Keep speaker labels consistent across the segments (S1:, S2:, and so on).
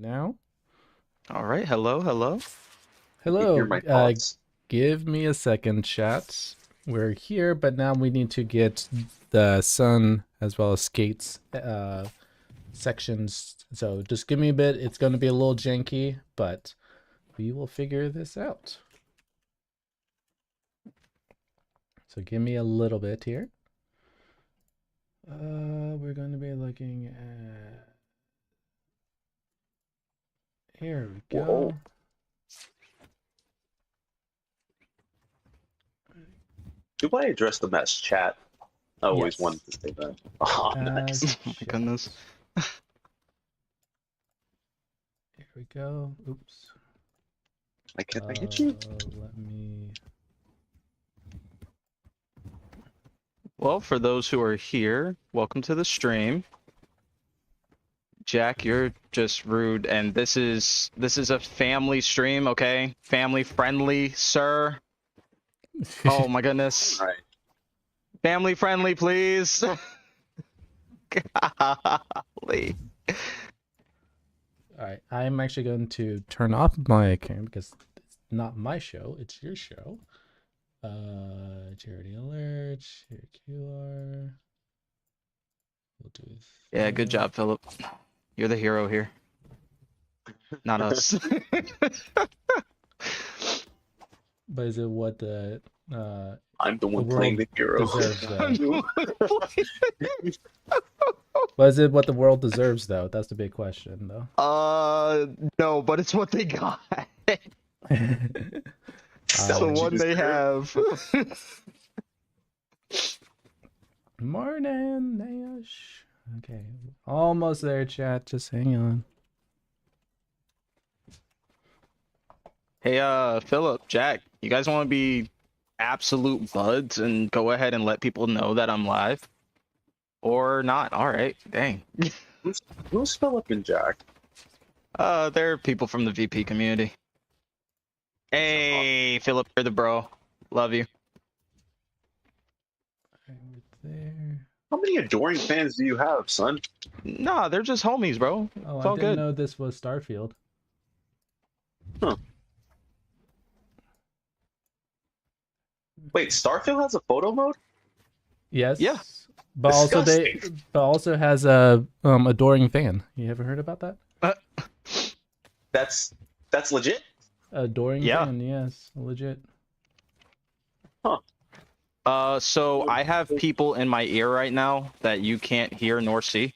S1: Now,
S2: All right. Hello. Hello.
S3: Hear
S1: hello.
S3: my thoughts.
S1: Give me a second, chat. We're here, but now we need to get the sun as well as skates sections. So just give me a bit. It's going to be a little janky, but we will figure this out. So give me a little bit here. We're going to be looking at. Here we go.
S3: Whoa. Do I address them as chat? I always
S1: Yes.
S3: wanted to say that. Oh, nice.
S1: As
S2: Oh my
S1: chat.
S2: goodness.
S1: Here we go. Oops.
S3: I can't hit you.
S1: Let me.
S2: Well, for those who are here, welcome to the stream. Jack, you're just rude, and this is a family stream, okay? Family friendly, sir. Oh my goodness.
S3: All right.
S2: Family friendly, please. Golly.
S1: All right, I'm actually going to turn off my camera because it's not my show, it's your show. Charity alert, share QR. We'll do
S2: Yeah, good job, Philip. You're the hero here. Not us.
S1: But is it what the
S3: I'm the one
S1: world
S3: playing the hero.
S1: deserves though? But is it what the world deserves though? That's the big question though.
S2: No, but it's what they got. It's the
S1: Um,
S2: one they have.
S1: Morning, Nash. Okay, almost there, chat. Just hang on.
S2: Hey, Philip, Jack, you guys want to be absolute buds and go ahead and let people know that I'm live? Or not? All right, dang.
S3: Who's Philip and Jack?
S2: They're people from the VP community. Hey, Philip, you're the bro. Love you.
S1: Right there.
S3: How many adoring fans do you have, son?
S2: Nah, they're just homies, bro.
S1: Oh,
S2: It's
S1: I
S2: all
S1: didn't
S2: good.
S1: know this was Starfield.
S3: Huh. Wait, Starfield has a photo mode?
S1: Yes.
S2: Yeah.
S1: But also
S3: Disgusting.
S1: but also has a adoring fan. You ever heard about that?
S3: That's legit?
S1: Adoring
S2: Yeah.
S1: fan, yes, legit.
S2: So I have people in my ear right now that you can't hear nor see.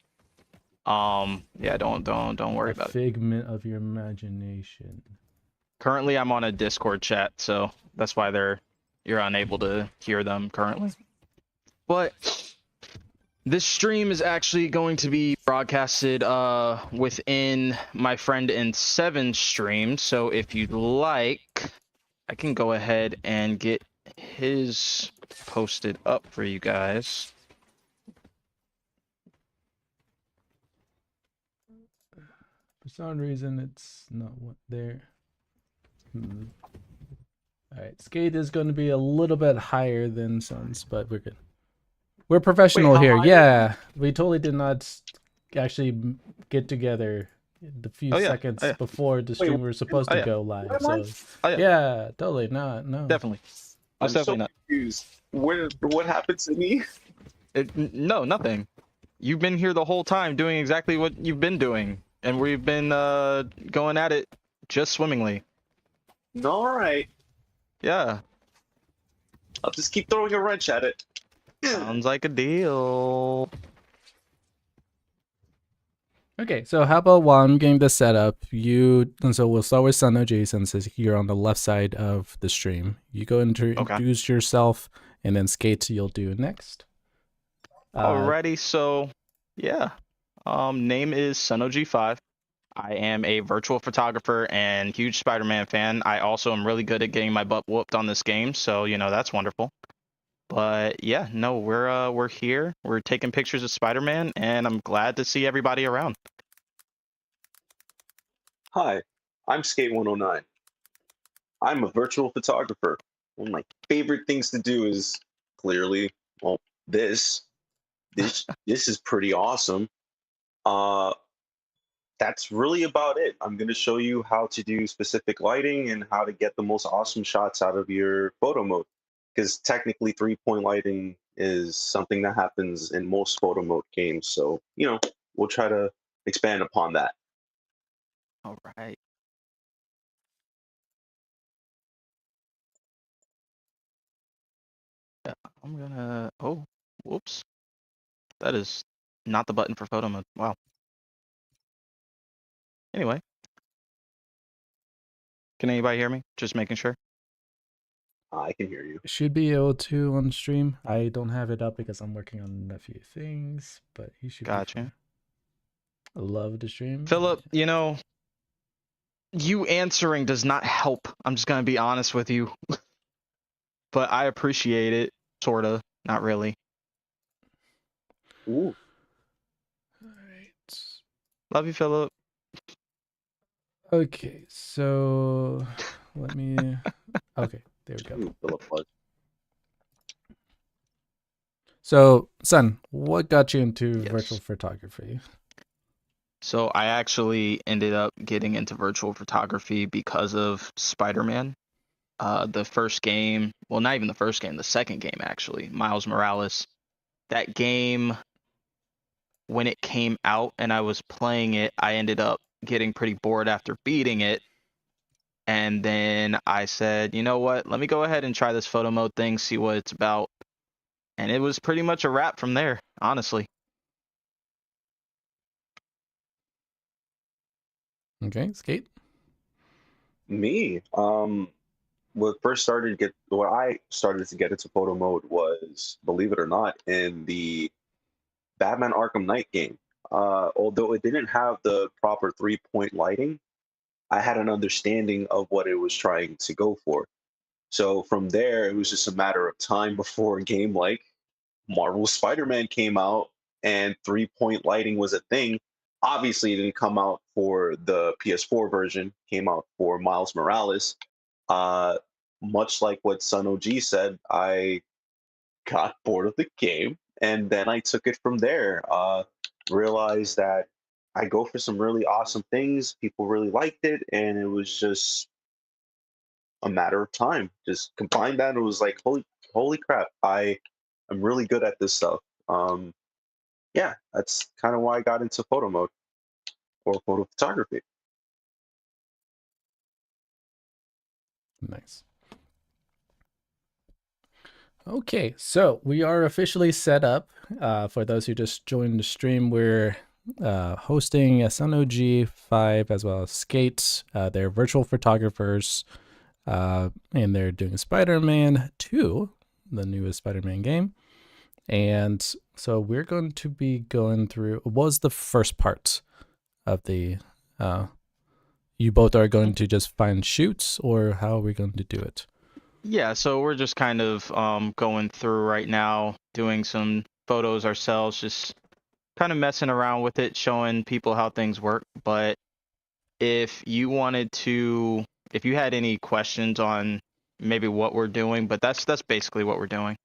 S2: Yeah, don't worry about it.
S1: Figment of your imagination.
S2: Currently, I'm on a Discord chat, so that's why you're unable to hear them currently. But this stream is actually going to be broadcasted within my friend and Seven stream. So if you'd like, I can go ahead and get his posted up for you guys.
S1: For some reason, it's not what there. All right, Skate is going to be a little bit higher than Suns, but we're good. We're professional
S3: Wait, how
S1: here.
S3: high?
S1: Yeah, we totally did not actually get together the few
S2: Oh, yeah.
S1: seconds
S2: Oh, yeah.
S1: before the stream we were supposed
S2: Oh,
S1: to
S2: yeah.
S1: go live.
S3: Am I?
S1: So
S2: Oh, yeah.
S1: yeah, totally not. No,
S2: Definitely.
S3: I'm
S2: Most definitely
S3: so
S2: not.
S3: confused. What happened to me?
S2: No, nothing. You've been here the whole time doing exactly what you've been doing, and we've been going at it just swimmingly.
S3: All right.
S2: Yeah,
S3: I'll just keep throwing a wrench at it.
S2: sounds like a deal.
S1: Okay, so how about while I'm getting this set up, so we'll start with Sun OG since you're on the left side of the stream. You go and introduce yourself, and then Skate you'll do next.
S2: Alrighty, so yeah, name is SunOG5. I am a virtual photographer and huge Spider-Man fan. I also am really good at getting my butt whooped on this game, so you know that's wonderful. But yeah, no, we're here. We're taking pictures of Spider-Man, and I'm glad to see everybody around.
S3: Hi, I'm Sk8te. I'm a virtual photographer. One of my favorite things to do is clearly, well, this is pretty awesome. that's really about it. I'm going to show you how to do specific lighting and how to get the most awesome shots out of your photo mode. Because technically, 3-point lighting is something that happens in most photo mode games. So, we'll try to expand upon that.
S2: All right. Yeah, I'm gonna. Oh, whoops. That is not the button for photo mode. Wow. Anyway, can anybody hear me? Just making sure.
S3: I can hear you.
S1: Should be able to on stream. I don't have it up because I'm working on a few things, but he should be
S2: Gotcha.
S1: fine. I love the stream.
S2: Philip, you answering does not help. I'm just gonna be honest with you. But I appreciate it, sorta. Not really.
S3: Ooh.
S1: All right.
S2: Love you, Philip.
S1: Okay, so let me. Okay, there we go.
S3: Philip Bud.
S1: So, son, what got you into
S2: Yes.
S1: virtual photography?
S2: So I actually ended up getting into virtual photography because of Spider-Man. The first game, well, not even the first game, the second game actually, Miles Morales. That game, when it came out and I was playing it, I ended up getting pretty bored after beating it. And then I said, you know what? Let me go ahead and try this photo mode thing, see what it's about. And it was pretty much a wrap from there, honestly.
S1: Okay, Skate.
S3: Me, what I started to get into photo mode was, believe it or not, in the Batman Arkham Knight game. Although it didn't have the proper 3-point lighting, I had an understanding of what it was trying to go for. So from there, it was just a matter of time before a game like Marvel Spider-Man came out and 3-point lighting was a thing. Obviously, it didn't come out for the PS4 version, came out for Miles Morales. Uh, Much like what Sun OG said, I got bored of the game and then I took it from there. Realized that I go for some really awesome things, people really liked it, and it was just a matter of time. Just combine that, and it was like, holy crap, I'm really good at this stuff. Yeah, that's kind of why I got into photo mode or photo photography.
S1: Nice. Okay, so we are officially set up. For those who just joined the stream, we're hosting SNOG 5 as well as Sk8te. They're virtual photographers, and they're doing Spider-Man 2, the newest Spider-Man game. And so we're going to be going through what was the first part of the you both are going to just find shoots, or how are we going to do it?
S2: Yeah, so we're just kind of going through right now, doing some photos ourselves, just kind of messing around with it, showing people how things work. But if you had any questions on maybe what we're doing, but that's basically what we're doing.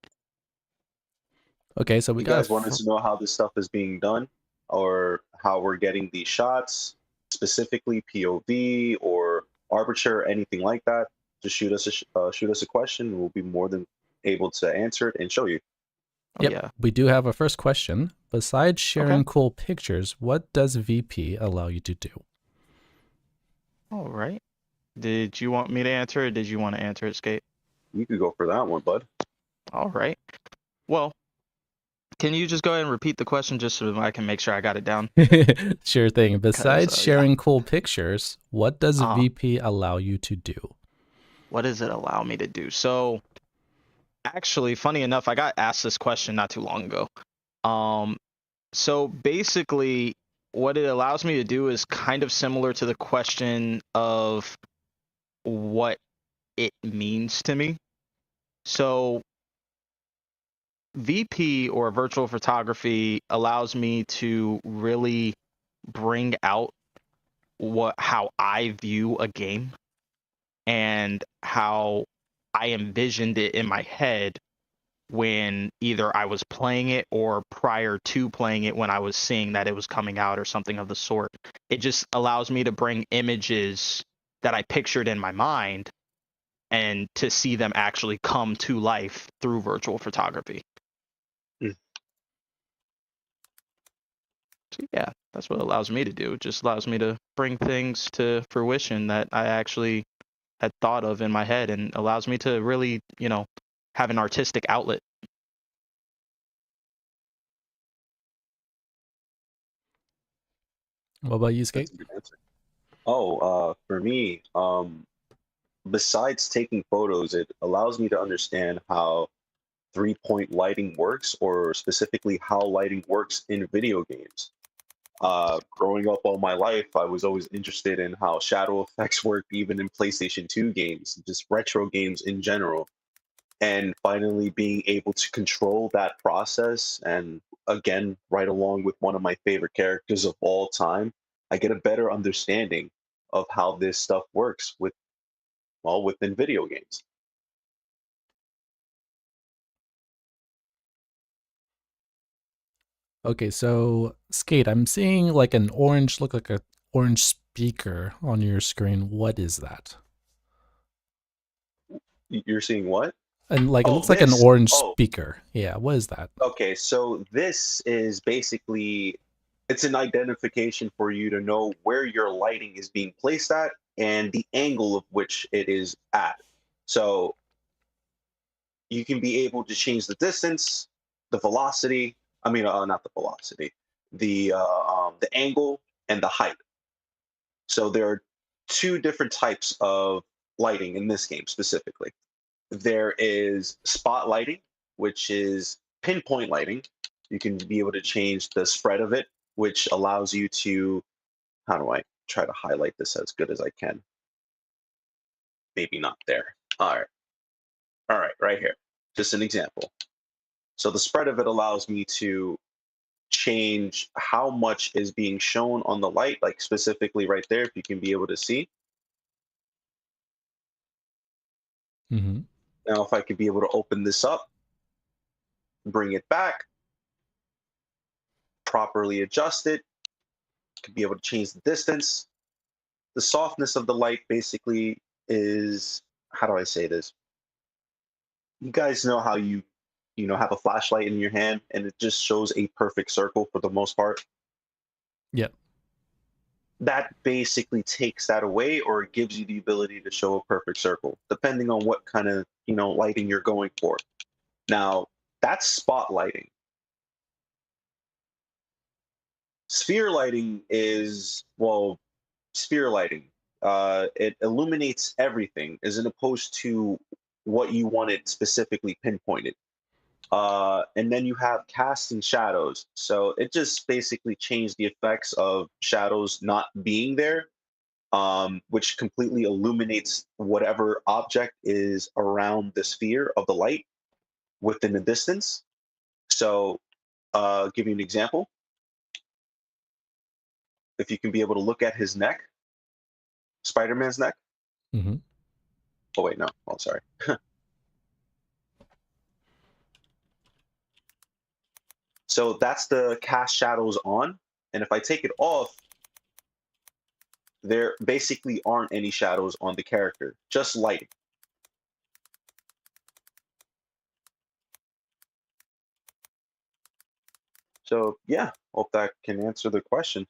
S1: Okay, so we
S3: You
S1: got
S3: guys wanted to know how this stuff is being done, or how we're getting these shots, specifically POV or arbitrary, or anything like that. Just shoot us a question, and we'll be more than able to answer it and show you.
S2: Oh,
S1: Yep,
S2: yeah.
S1: we do have a first question. Besides sharing
S2: Okay.
S1: cool pictures, what does VP allow you to do?
S2: All right. Did you want me to answer or did you want to answer it, Skate?
S3: You could go for that one, bud.
S2: All right. Well, can you just go ahead and repeat the question just so I can make sure I got it down?
S1: Sure thing. Besides
S2: Yeah.
S1: sharing cool pictures, what does
S2: Uh-huh.
S1: VP allow you to do?
S2: What does it allow me to do? So, actually, funny enough, I got asked this question not too long ago. So basically, what it allows me to do is kind of similar to the question of what it means to me. So VP or virtual photography allows me to really bring out how I view a game and how I envisioned it in my head when either I was playing it or prior to playing it when I was seeing that it was coming out or something of the sort. It just allows me to bring images that I pictured in my mind and to see them actually come to life through virtual photography.
S3: Mm.
S2: So yeah, that's what it allows me to do. It just allows me to bring things to fruition that I actually had thought of in my head, and allows me to really, have an artistic outlet.
S1: What about you,
S3: That's
S1: Skate?
S3: a good answer. Oh, for me, besides taking photos, it allows me to understand how 3-point lighting works, or specifically how lighting works in video games. Growing up all my life, I was always interested in how shadow effects work, even in PlayStation 2 games, just retro games in general. And finally being able to control that process, and again, right along with one of my favorite characters of all time, I get a better understanding of how this stuff works within video games.
S1: Okay, so Skate, I'm seeing like look like a orange speaker on your screen. What is that?
S3: You're seeing what?
S1: And like it
S3: Oh,
S1: looks like an
S3: this.
S1: orange
S3: Oh,
S1: speaker. Yeah, what is that?
S3: okay. So this is basically, it's an identification for you to know where your lighting is being placed at and the angle of which it is at. So you can be able to change the distance, the velocity. I mean, not the velocity, the angle and the height. So there are two different types of lighting in this game specifically. There is spot lighting, which is pinpoint lighting. You can be able to change the spread of it, which allows you to, how do I try to highlight this as good as I can? Maybe not there. All right. All right, right here. Just an example. So the spread of it allows me to change how much is being shown on the light, like specifically right there, if you can be able to see.
S1: Mm-hmm.
S3: Now, if I could be able to open this up, bring it back, properly adjust it, could be able to change the distance. The softness of the light basically is, how do I say this? You guys know how you have a flashlight in your hand and it just shows a perfect circle for the most part.
S1: Yep.
S3: That basically takes that away, or it gives you the ability to show a perfect circle, depending on what kind of lighting you're going for. Now, that's spot lighting. Sphere lighting is, well, sphere lighting. It illuminates everything, as opposed to what you want it specifically pinpointed. And then you have casting shadows. So it just basically changed the effects of shadows not being there, which completely illuminates whatever object is around the sphere of the light within the distance. So, give you an example. If you can be able to look at his neck, Spider-Man's neck.
S1: Mm-hmm.
S3: Oh wait, no. Oh, sorry. So that's the cast shadows on, and if I take it off, there basically aren't any shadows on the character, just lighting. So yeah, hope that can answer the question.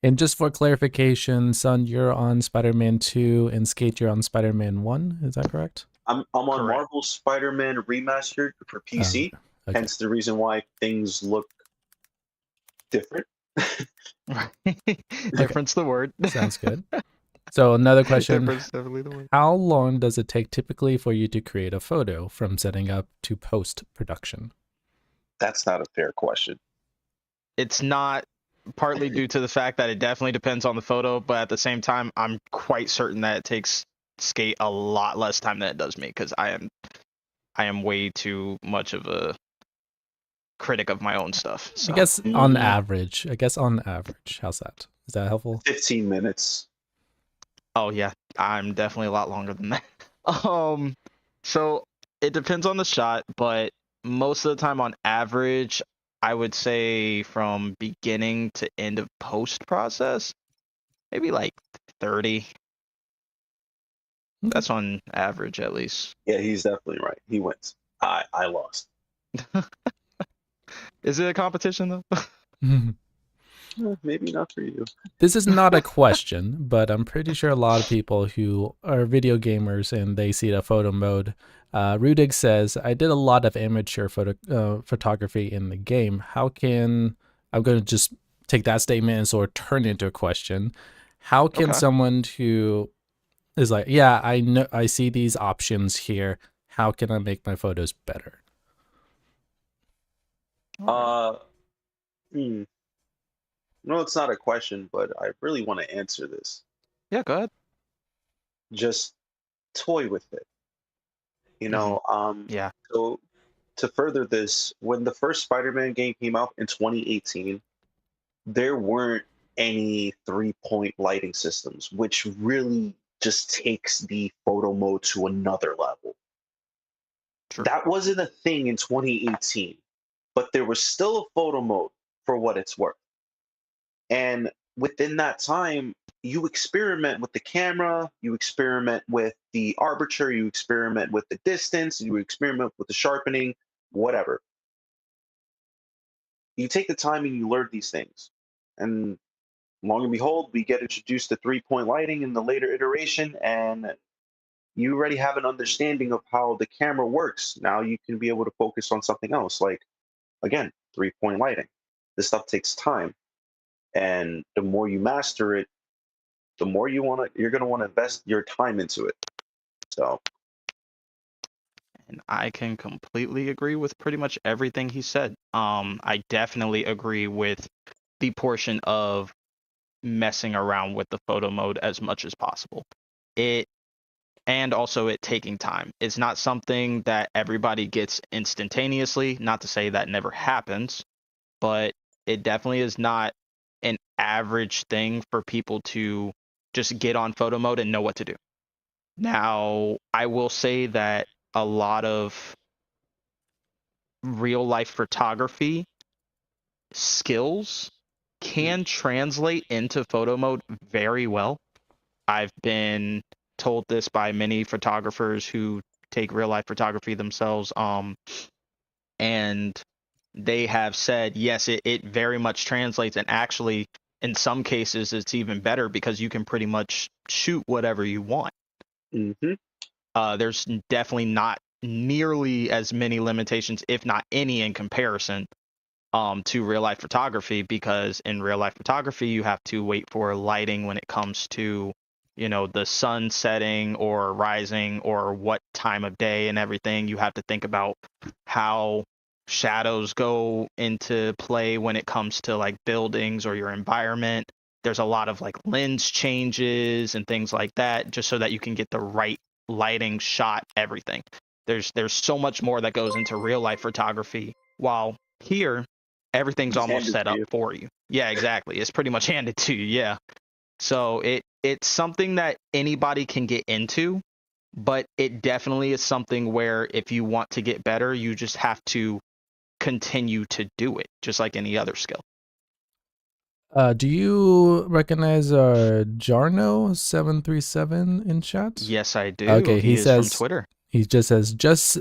S1: And just for clarification, Son, you're on Spider-Man 2 and Skate, you're on Spider-Man 1. Is that correct?
S3: I'm on
S2: Correct.
S3: Marvel Spider-Man Remastered for PC,
S1: Okay.
S3: hence the reason why things look different.
S2: Difference the word.
S1: Sounds good. So another question,
S2: Difference definitely the word.
S1: how long does it take typically for you to create a photo from setting up to post-production?
S3: That's not a fair question.
S2: It's not, partly due to the fact that it definitely depends on the photo, but at the same time, I'm quite certain that it takes Skate a lot less time than it does me, because I am way too much of a critic of my own stuff. So.
S1: I guess on average. How's that? Is that helpful?
S3: 15 minutes.
S2: Oh yeah, I'm definitely a lot longer than that. So it depends on the shot, but most of the time on average, I would say from beginning to end of post process, maybe like 30. That's on average, at least.
S3: Yeah, he's definitely right. He wins. I lost.
S2: Is it a competition though?
S3: Maybe not for you.
S1: This is not a question, but I'm pretty sure a lot of people who are video gamers and they see the photo mode. Rudig says, I did a lot of amateur photography in the game. How can, I'm going to just take that statement and sort of turn it into a question. How can someone who is like, yeah, I know, I see these options here. How can I make my photos better?
S3: No, it's not a question, but I really want to answer this.
S2: Yeah, go ahead.
S3: Just toy with it.
S2: Yeah.
S3: So to further this, when the first Spider-Man game came out in 2018, there weren't any 3-point lighting systems, which really just takes the photo mode to another level.
S2: True.
S3: That wasn't a thing in 2018, but there was still a photo mode for what it's worth. And within that time, you experiment with the camera, you experiment with the aperture, you experiment with the distance, you experiment with the sharpening, whatever. You take the time and you learn these things. And long and behold, we get introduced to 3-point lighting in the later iteration, and you already have an understanding of how the camera works. Now you can be able to focus on something else, like, again, 3-point lighting. This stuff takes time. And the more you master it, the more you're going to want to invest your time into it. So,
S2: And I can completely agree with pretty much everything he said. I definitely agree with the portion of messing around with the photo mode as much as possible. And also it taking time. It's not something that everybody gets instantaneously. Not to say that never happens, but it definitely is not an average thing for people to just get on photo mode and know what to do. Now, I will say that a lot of real life photography skills can translate into photo mode very well. I've been told this by many photographers who take real life photography themselves, and they have said yes, it very much translates, and actually in some cases it's even better because you can pretty much shoot whatever you want.
S3: mm-hmm.
S2: There's definitely not nearly as many limitations, if not any, in comparison to real life photography, because in real life photography you have to wait for lighting when it comes to, you know, the sun setting or rising or what time of day and everything. You have to think about how shadows go into play when it comes to like buildings or your environment. There's a lot of like lens changes and things like that, just so that you can get the right lighting shot, everything. There's so much more that goes into real life photography, while here everything's
S3: It's
S2: almost
S3: handed
S2: set
S3: to
S2: up
S3: you.
S2: for you. Yeah, exactly. It's pretty much handed to you. Yeah. So it's something that anybody can get into, but it definitely is something where if you want to get better, you just have to continue to do it, just like any other skill.
S1: Do you recognize Jarno737 in chat?
S2: Yes, I do.
S1: Okay,
S2: He
S1: he
S2: is from
S1: says,
S2: Twitter.
S1: he just says, just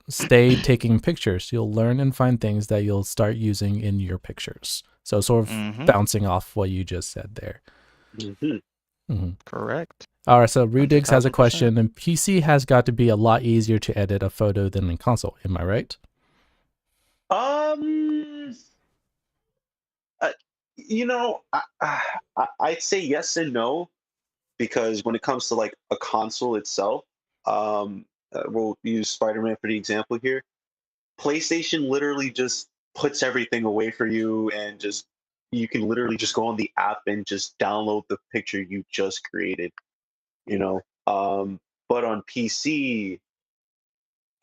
S1: stay taking pictures. You'll learn and find things that you'll start using in your pictures. So sort of bouncing off what you just said there.
S2: Correct.
S1: All right, so Rudix has a
S2: 100,000%.
S1: question. And PC has got to be a lot easier to edit a photo than in console. Am I right?
S3: I'd say yes and no, because when it comes to like a console itself, we'll use Spider-Man for the example here. PlayStation literally just puts everything away for you, and just you can literally just go on the app and just download the picture you just created. You know, but on PC,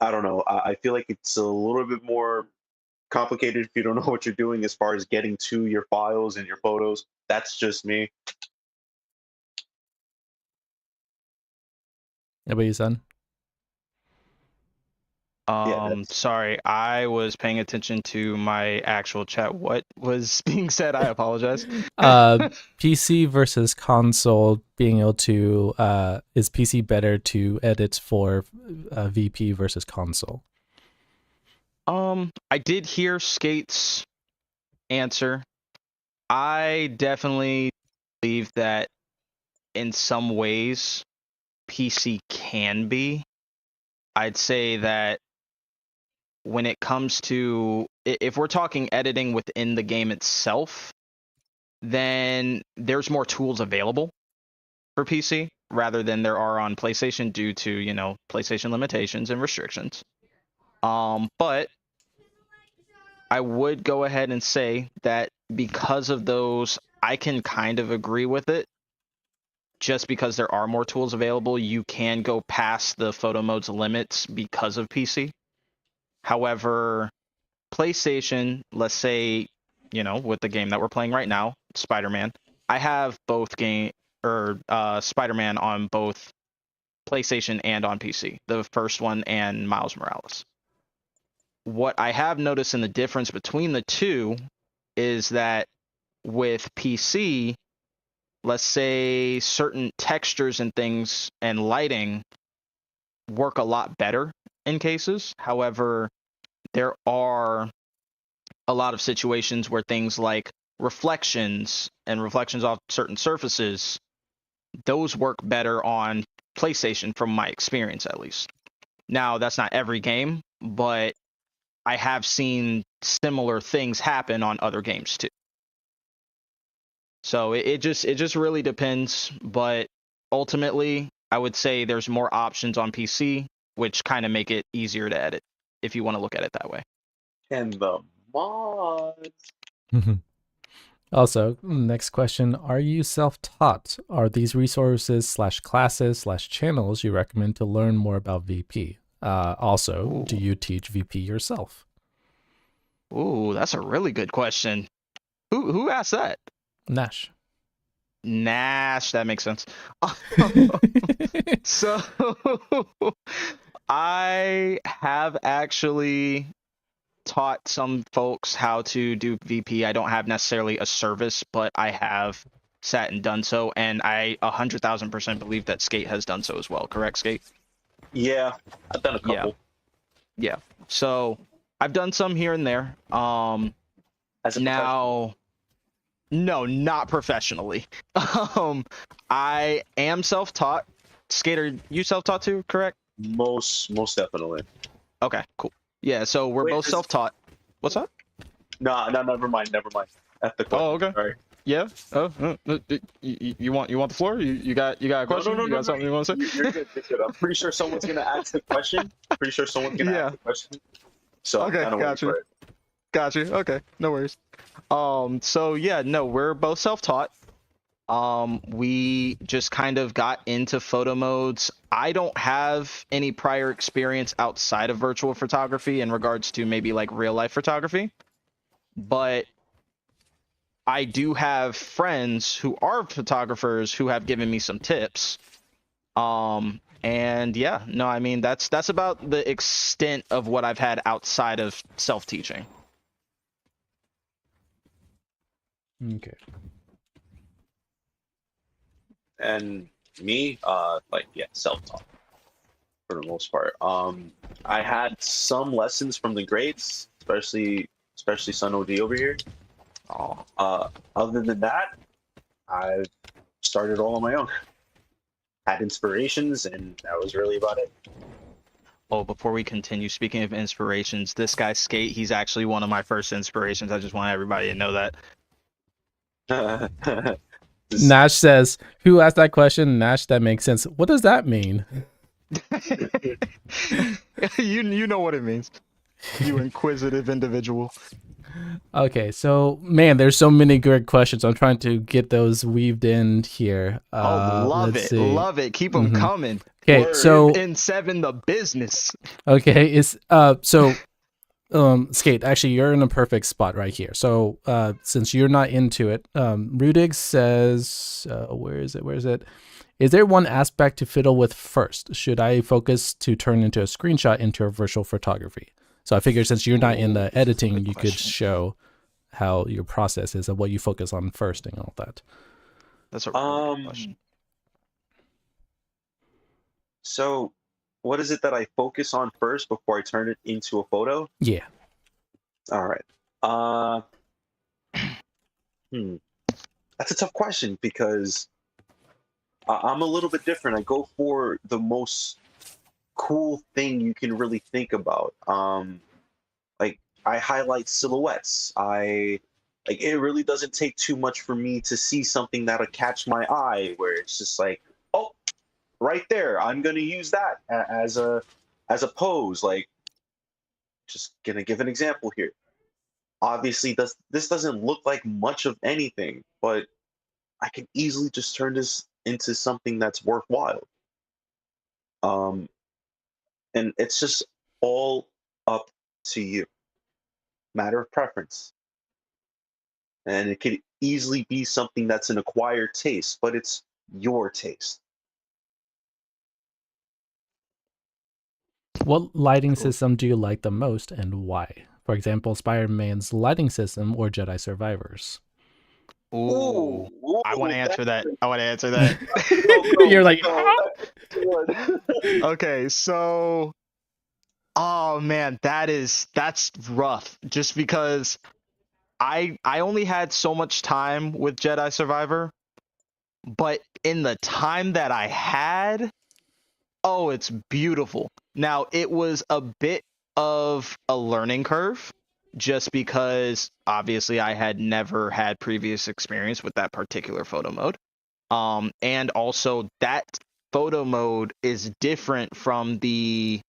S3: I don't know. I feel like it's a little bit more complicated if you don't know what you're doing as far as getting to your files and your photos. That's just me.
S1: What about you, son?
S2: Sorry, I was paying attention to my actual chat. What was being said? I apologize.
S1: PC versus console, being able to is PC better to edit for VP versus console?
S2: I did hear Sk8te's answer. I definitely believe that in some ways PC can be. I'd say that when it comes to, if we're talking editing within the game itself, then there's more tools available for PC rather than there are on PlayStation due to, PlayStation limitations and restrictions. But I would go ahead and say that because of those, I can kind of agree with it. Just because there are more tools available, you can go past the photo mode's limits because of PC. However, PlayStation, let's say, with the game that we're playing right now, Spider-Man, I have both Spider-Man on both PlayStation and on PC, the first one and Miles Morales. What I have noticed in the difference between the two is that with PC, let's say certain textures and things and lighting work a lot better in cases. However, there are a lot of situations where things like reflections and reflections off certain surfaces, those work better on PlayStation from my experience at least. Now, that's not every game, but I have seen similar things happen on other games too. So it just really depends, but ultimately I would say there's more options on PC, which kind of make it easier to edit if you want to look at it that way.
S3: And the mods.
S1: Also, next question, are you self-taught? Are these resources / classes / channels you recommend to learn more about VP? Also, do you teach VP yourself?
S2: Ooh, that's a really good question. Who asked that?
S1: Nash,
S2: that makes sense. So I have actually taught some folks how to do VP. I don't have necessarily a service, but I have sat and done so, and I 100,000% believe that Sk8te has done so as well. Correct, Sk8te?
S3: Yeah, I've done a couple.
S2: Yeah. So I've done some here and there.
S3: As a
S2: now, no, not professionally. I am self-taught. Sk8te, you self-taught too, correct?
S3: Most definitely.
S2: Okay, cool. Yeah, so we're both self-taught. What's up?
S3: No, never mind. At the question.
S2: Oh, okay.
S3: Sorry.
S2: Yeah. You want the floor? You got a question?
S3: No,
S2: you got something you want to say?
S3: You're good. I'm pretty sure someone's gonna ask the question. Ask the question. So
S2: okay, got you. Got you. Okay, no worries. So yeah, no, we're both self-taught. We just kind of got into photo modes. I don't have any prior experience outside of virtual photography in regards to maybe like real life photography, but I do have friends who are photographers who have given me some tips. And yeah, no, I mean, that's about the extent of what I've had outside of self-teaching.
S1: Okay.
S3: And me, self-taught for the most part. I had some lessons from the greats, especially Son OD over here. Other than that, I started all on my own. Had inspirations, and that was really about it.
S2: Oh, before we continue, speaking of inspirations, this guy Sk8te, he's actually one of my first inspirations. I just want everybody to know that.
S1: Nash says, who asked that question? Nash, that makes sense. What does that mean?
S2: you know what it means. You inquisitive individual.
S1: Okay, so man, there's so many good questions. I'm trying to get those weaved in here.
S2: Love it. Keep them coming.
S1: Okay, so
S2: in 7 the business.
S1: Okay, so Sk8te, actually, you're in a perfect spot right here. So, since you're not into it, Rudig says, where is it? Is there one aspect to fiddle with first? Should I focus to turn into a screenshot into a virtual photography? So I figured since you're not in the editing, you could show how your process is and what you focus on first and all that.
S2: That's a really good question.
S3: So, what is it that I focus on first before I turn it into a photo?
S1: Yeah.
S3: All right. That's a tough question because I'm a little bit different. I go for the most cool thing you can really think about. Like I highlight silhouettes. It really doesn't take too much for me to see something that'll catch my eye where it's just like, oh, right there. I'm gonna use that as a pose. Like, just gonna give an example here. Obviously, this doesn't look like much of anything, but I can easily just turn this into something that's worthwhile. Um, and it's just all up to you. Matter of preference. And it could easily be something that's an acquired taste, but it's your taste.
S1: What lighting system do you like the most and why? For example, Spider-Man's lighting system or Jedi Survivor's?
S2: Ooh, I want to answer that.
S1: You're like,
S2: okay, so, oh man, that's rough. Just because I only had so much time with Jedi Survivor, but in the time that I had, oh, it's beautiful. Now, it was a bit of a learning curve just because obviously I had never had previous experience with that particular photo mode. And also that photo mode is different from the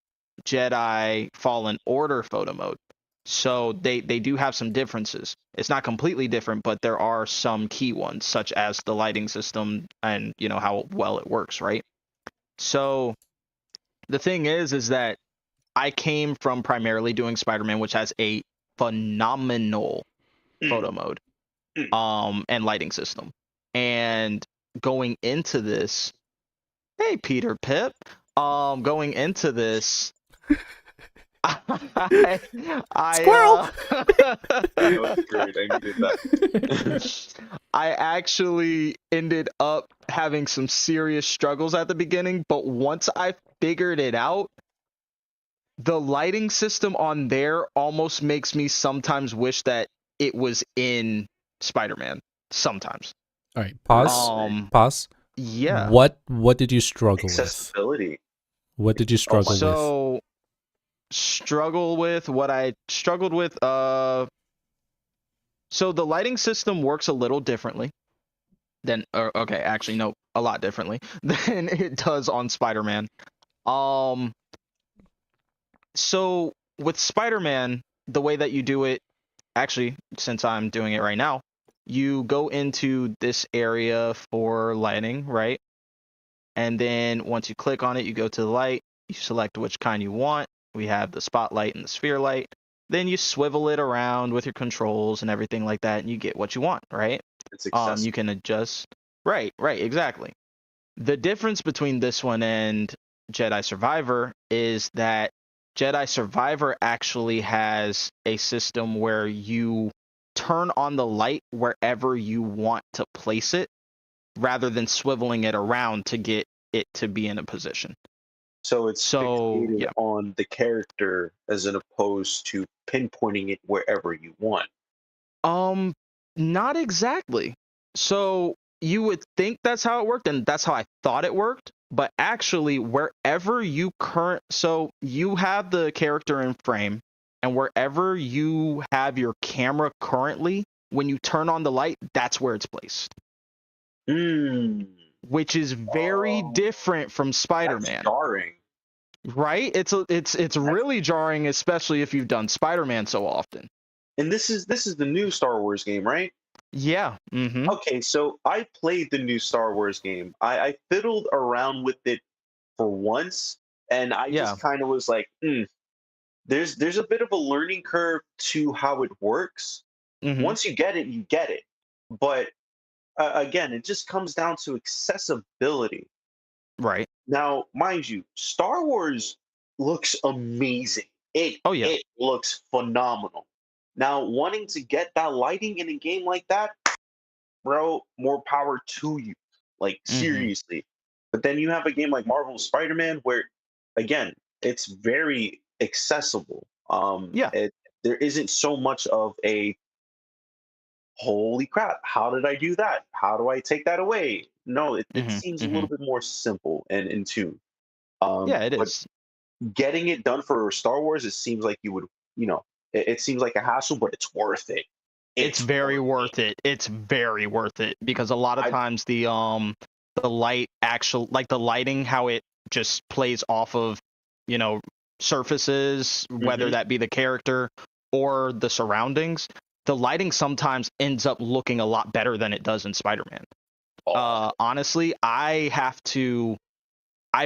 S2: Jedi Fallen Order photo mode. So they do have some differences. It's not completely different, but there are some key ones, such as the lighting system and how well it works, right? So the thing is that I came from primarily doing Spider-Man, which has a phenomenal photo mode, and lighting system. And going into this, hey Peter Pip, going into this, I
S1: Squirrel.
S3: That was great. I needed that.
S2: I actually ended up having some serious struggles at the beginning, but once I figured it out, the lighting system on there almost makes me sometimes wish that it was in Spider-Man. Sometimes.
S1: All right, pause. Pause.
S2: Yeah.
S1: What did you struggle
S3: Accessibility.
S1: with? What did you struggle with?
S2: So what I struggled with, so the lighting system works a little differently than, okay, actually no, a lot differently than it does on Spider-Man. So with Spider-Man, the way that you do it, actually, since I'm doing it right now, you go into this area for lighting, right? And then once you click on it, you go to the light, you select which kind you want. We have the spotlight and the sphere light. Then you swivel it around with your controls and everything like that, and you get what you want, right?
S3: It's accessible.
S2: You can adjust. Right, exactly. The difference between this one and Jedi Survivor is that Jedi Survivor actually has a system where you turn on the light wherever you want to place it, rather than swiveling it around to get it to be in a position.
S3: So it's fixated on the character as opposed to pinpointing it wherever you want.
S2: Not exactly. So you would think that's how it worked, and that's how I thought it worked. But actually, wherever so you have the character in frame, and wherever you have your camera currently, when you turn on the light, that's where it's placed. Which is very different from Spider-Man.
S3: That's jarring.
S2: Right? It's really jarring, especially if you've done Spider-Man so often.
S3: And this is the new Star Wars game, right?
S2: Yeah. Mm-hmm.
S3: Okay, so I played the new Star Wars game. I fiddled around with it for once, and I just kind of was like, there's a bit of a learning curve to how it works. Once you get it, you get it. But again, it just comes down to accessibility.
S2: Right.
S3: Now, mind you, Star Wars looks amazing.
S2: Oh yeah.
S3: It looks phenomenal. Now, wanting to get that lighting in a game like that, bro, more power to you. Like seriously. But then you have a game like Marvel's Spider-Man where again, it's very accessible.
S2: Yeah.
S3: There isn't so much of a holy crap, how did I do that? How do I take that away? No, it seems a little bit more simple and in tune.
S2: Yeah, it
S3: But
S2: is.
S3: getting it done for Star Wars, it seems like you would, it seems like a hassle, but it's worth it.
S2: It's very worth it. It's very worth it because a lot of times the light like the lighting, how it just plays off of, surfaces, whether that be the character or the surroundings, the lighting sometimes ends up looking a lot better than it does in Spider-Man. Honestly, I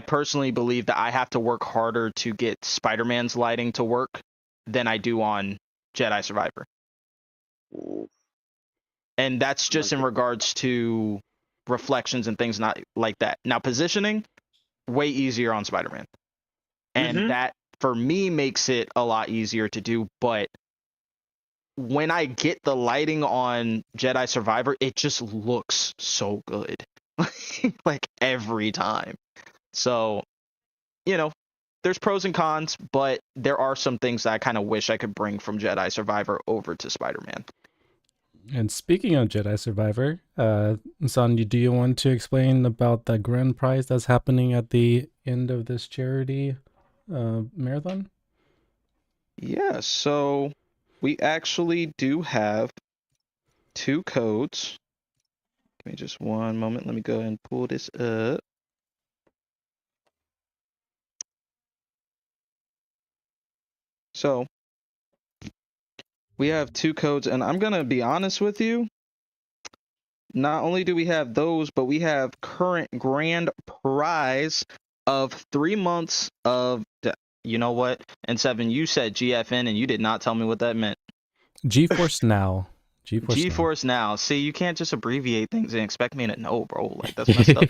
S2: personally believe that I have to work harder to get Spider-Man's lighting to work than I do on Jedi Survivor. And that's just in regards to reflections and things not like that. Now, positioning, way easier on Spider-Man. And that, for me, makes it a lot easier to do. But when I get the lighting on Jedi Survivor, it just looks so good. Like, every time. So, there's pros and cons, but there are some things that I kind of wish I could bring from Jedi Survivor over to Spider-Man.
S1: And speaking of Jedi Survivor, Son, do you want to explain about the grand prize that's happening at the end of this charity marathon?
S2: Yeah, so we actually do have 2 codes. Give me just one moment. Let me go ahead and pull this up. So we have 2 codes, and I'm going to be honest with you. Not only do we have those, but we have current grand prize of 3 months of, you know what? And Seven, you said GFN, and you did not tell me what that meant.
S1: GeForce Now.
S2: GeForce Now. See, you can't just abbreviate things and expect me to know, bro. Like, that's messed up.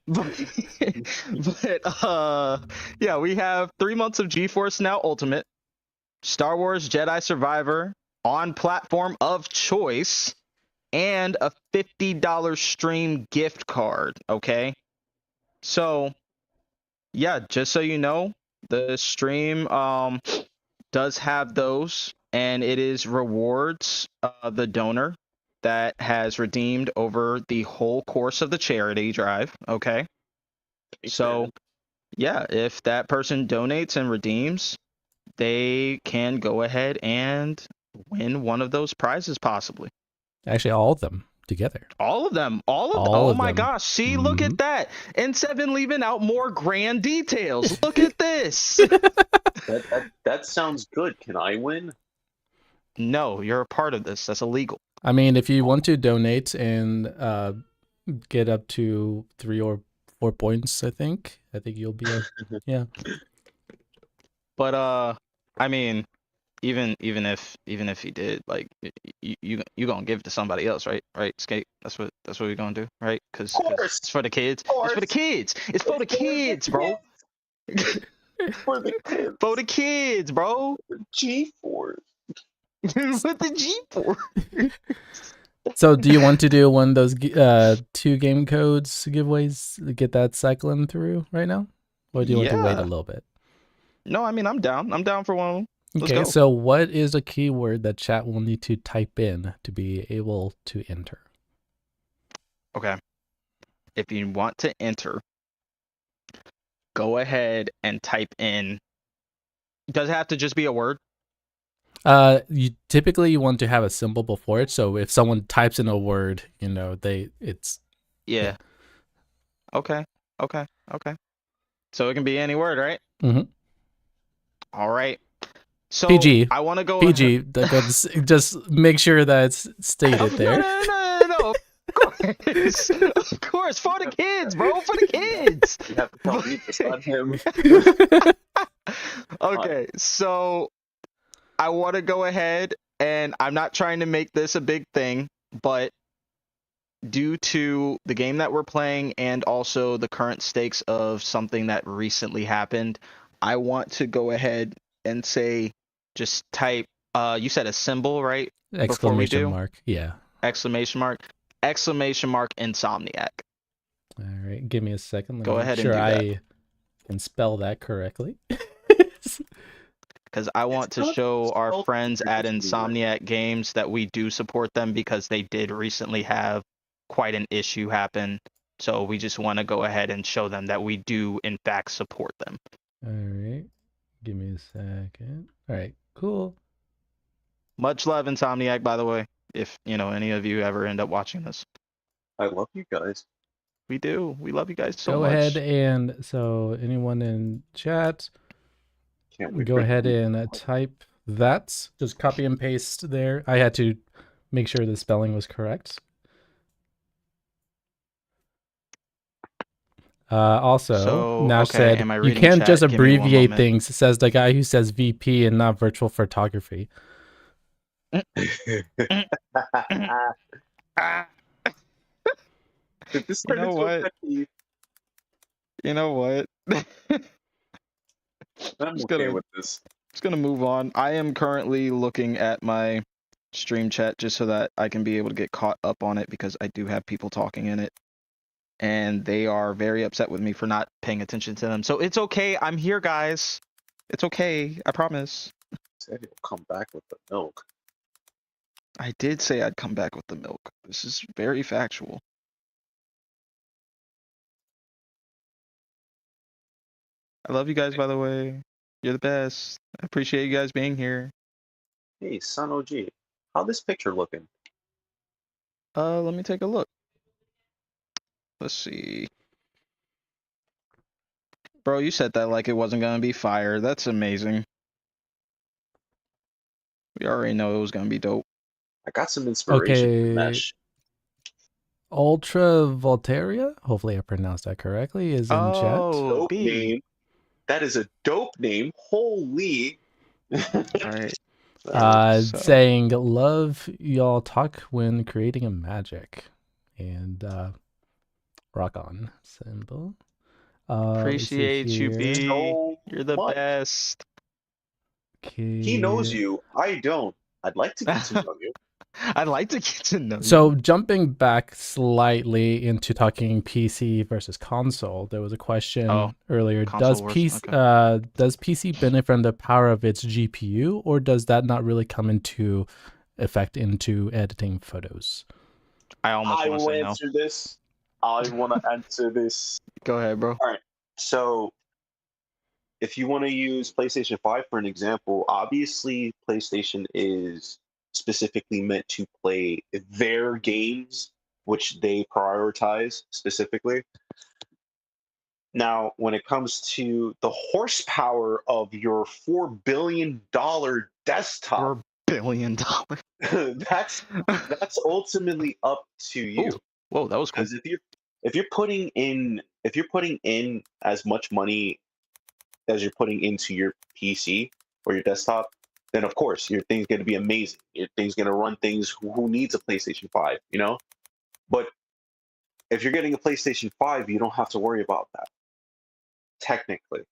S2: But yeah, we have 3 months of GeForce Now Ultimate, Star Wars Jedi Survivor on platform of choice, and a $50 stream gift card. Okay, so yeah, just so you know, the stream does have those, and it is rewards the donor that has redeemed over the whole course of the charity drive. Okay, so yeah, if that person donates and redeems, they can go ahead and win one of those prizes, possibly.
S1: Actually, all of them together.
S2: All of them. Oh my gosh. See, look at that. And Seven leaving out more grand details. Look at this.
S3: That sounds good. Can I win?
S2: No, you're a part of this. That's illegal.
S1: I mean, if you want to donate and get up to 3 or 4 points, I think you'll be yeah.
S2: But I mean, even if he did, like, you gonna give it to somebody else, right? Skate. That's what we're gonna do, right? Because it's for the kids. It's for the kids. It's for the kids, bro.
S3: For the kids.
S2: For the kids, bro.
S3: GeForce.
S2: With the G4.
S1: So do you want to do one of those 2 game codes giveaways, get that cycling through right now? Or do you want to wait a little bit?
S2: No, I mean, I'm down. I'm down for one of them.
S1: Okay, so what is a keyword that chat will need to type in to be able to enter?
S2: Okay. If you want to enter, go ahead and type in. Does it have to just be a word?
S1: You typically want to have a symbol before it, so if someone types in a word, it's
S2: yeah. Okay. So it can be any word, right?
S1: Mm-hmm.
S2: All right. So
S1: PG.
S2: I want to go
S1: PG. Just make sure that's stated there.
S2: No. Of course, for the kids, bro. For the kids.
S3: You have to tell me this on him.
S2: Okay, so I want to go ahead, and I'm not trying to make this a big thing, but due to the game that we're playing and also the current stakes of something that recently happened, I want to go ahead and say, just type, you said a symbol, right? Before we
S1: Exclamation
S2: do?
S1: mark. Yeah.
S2: Exclamation mark. Exclamation mark Insomniac.
S1: All right. Give me a second. Let
S2: Go
S1: me
S2: ahead
S1: make
S2: and
S1: sure
S2: do that.
S1: I can spell that correctly.
S2: Because I want to show our friends at Insomniac Games that we do support them because they did recently have quite an issue happen. So we just want to go ahead and show them that we do, in fact, support them.
S1: All right. Give me a second. All right. Cool.
S2: Much love, Insomniac, by the way, if, any of you ever end up watching this.
S3: I love you guys.
S2: We do. We love you guys so
S1: Go
S2: much.
S1: ahead and so anyone in chat, go ahead and type that. Just copy and paste there. I had to make sure the spelling was correct. Also, Nash said, you can't just abbreviate things, says the guy who says VP and not virtual photography.
S3: Did this turn into a pet peeve?
S2: You know what?
S3: I'm okay with this.
S2: Just gonna move on. I am currently looking at my stream chat just so that I can be able to get caught up on it because I do have people talking in it. And they are very upset with me for not paying attention to them. So it's okay. I'm here, guys. It's okay. I promise.
S3: Said he'll come back with the milk.
S2: I did say I'd come back with the milk. This is very factual. I love you guys, by the way. You're the best. I appreciate you guys being here.
S3: Hey, Son OG, how this picture looking?
S2: Let me take a look. Let's see. Bro, you said that like it wasn't gonna be fire. That's amazing. We already know it was gonna be dope.
S3: I got some inspiration from Mesh.
S1: Ultra Voltaria, hopefully I pronounced that correctly, is in chat.
S3: Dope name. That is a dope name. Holy.
S2: Alright.
S1: Saying love y'all talk when creating a magic. And rock on symbol.
S2: Appreciate you, B.
S3: So
S2: You're the best.
S1: Okay.
S3: He knows you. I don't. I'd like to get to know you.
S2: I'd like to get to know you.
S1: So jumping back slightly into talking PC versus console, there was a question earlier. Does PC benefit from the power of its GPU, or does that not really come into effect into editing photos?
S2: I will
S3: answer this. I want to answer this.
S2: Go ahead, bro.
S3: All right. So if you want to use PlayStation 5 for an example, obviously PlayStation is specifically meant to play their games, which they prioritize specifically. Now, when it comes to the horsepower of your $4 billion desktop,
S2: $4 billion.
S3: that's ultimately up to you.
S2: Ooh. Whoa, that was cool.
S3: Because if you're putting in as much money as you're putting into your PC or your desktop, then of course your thing's going to be amazing. Your thing's going to run things. Who needs a PlayStation 5, you know? But if you're getting a PlayStation 5, you don't have to worry about that, technically.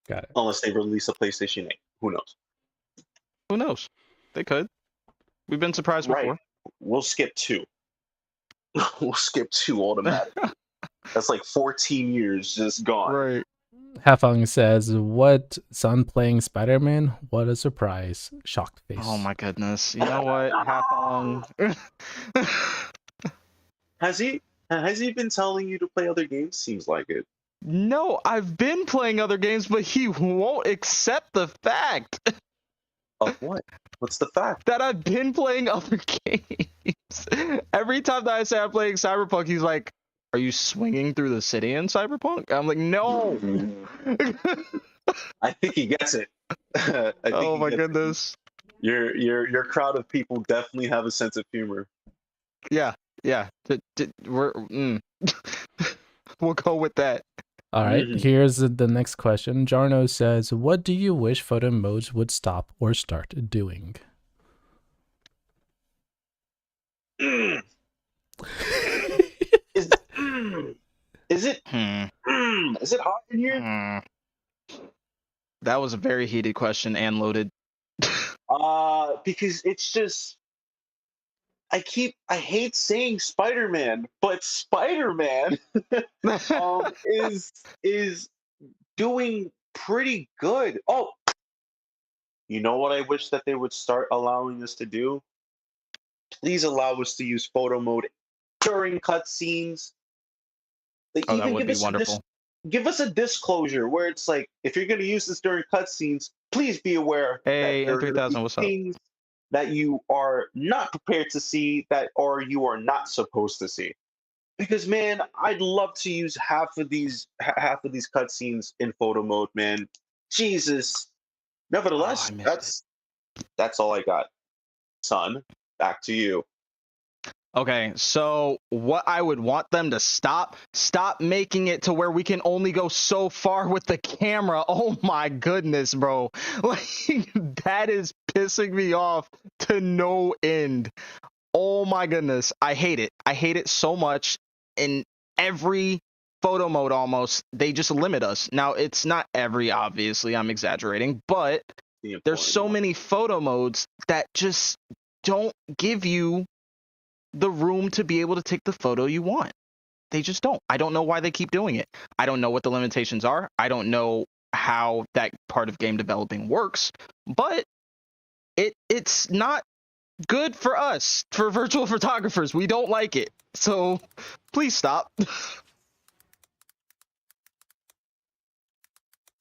S1: Got it.
S3: Unless they release a PlayStation 8. Who knows?
S2: Who knows? They could. We've been surprised before.
S3: We'll skip 2. We'll skip 2 automatically. That's like 14 years just gone.
S2: Right.
S1: Hafeng says, "What, son playing Spider-Man? What a surprise!" Shocked face.
S2: Oh my goodness! You know what, Hafeng?
S3: Has he been telling you to play other games? Seems like it.
S2: No, I've been playing other games, but he won't accept the fact.
S3: Of what? What's the fact?
S2: That I've been playing other games. Every time that I say I'm playing Cyberpunk, he's like, "Are you swinging through the city in Cyberpunk?" I'm like, "No."
S3: I think he gets it.
S2: Oh my goodness.
S3: Your crowd of people definitely have a sense of humor.
S2: Yeah. We'll go with that.
S1: All right, here's the next question. Jarno says, what do you wish photo modes would stop or start doing?
S3: Is it hot in here?
S2: That was a very heated question and loaded.
S3: Because it's just I hate saying Spider-Man, but Spider-Man is doing pretty good. Oh, you know what I wish that they would start allowing us to do? Please allow us to use photo mode during cutscenes. Like,
S2: Oh, that
S3: even
S2: would be wonderful.
S3: give us a disclosure where it's like, if you're going to use this during cutscenes, please be aware
S2: Hey,
S3: that there are going to
S2: M3000,
S3: be
S2: what's up?
S3: things that you are not prepared to see or you are not supposed to see. Because man, I'd love to use half of these cutscenes in photo mode, man. Jesus. Nevertheless, that's all I got. Son, back to you.
S2: Okay, so what I would want them to stop making it to where we can only go so far with the camera. Oh my goodness, bro. Like, that is pissing me off to no end. Oh my goodness. I hate it. I hate it so much. In every photo mode almost, they just limit us. Now, it's not every, obviously, I'm exaggerating, but there's so many photo modes that just don't give you the room to be able to take the photo you want. They just don't. I don't know why they keep doing it. I don't know what the limitations are. I don't know how that part of game developing works, but it's not good for us, for virtual photographers. We don't like it. So please stop.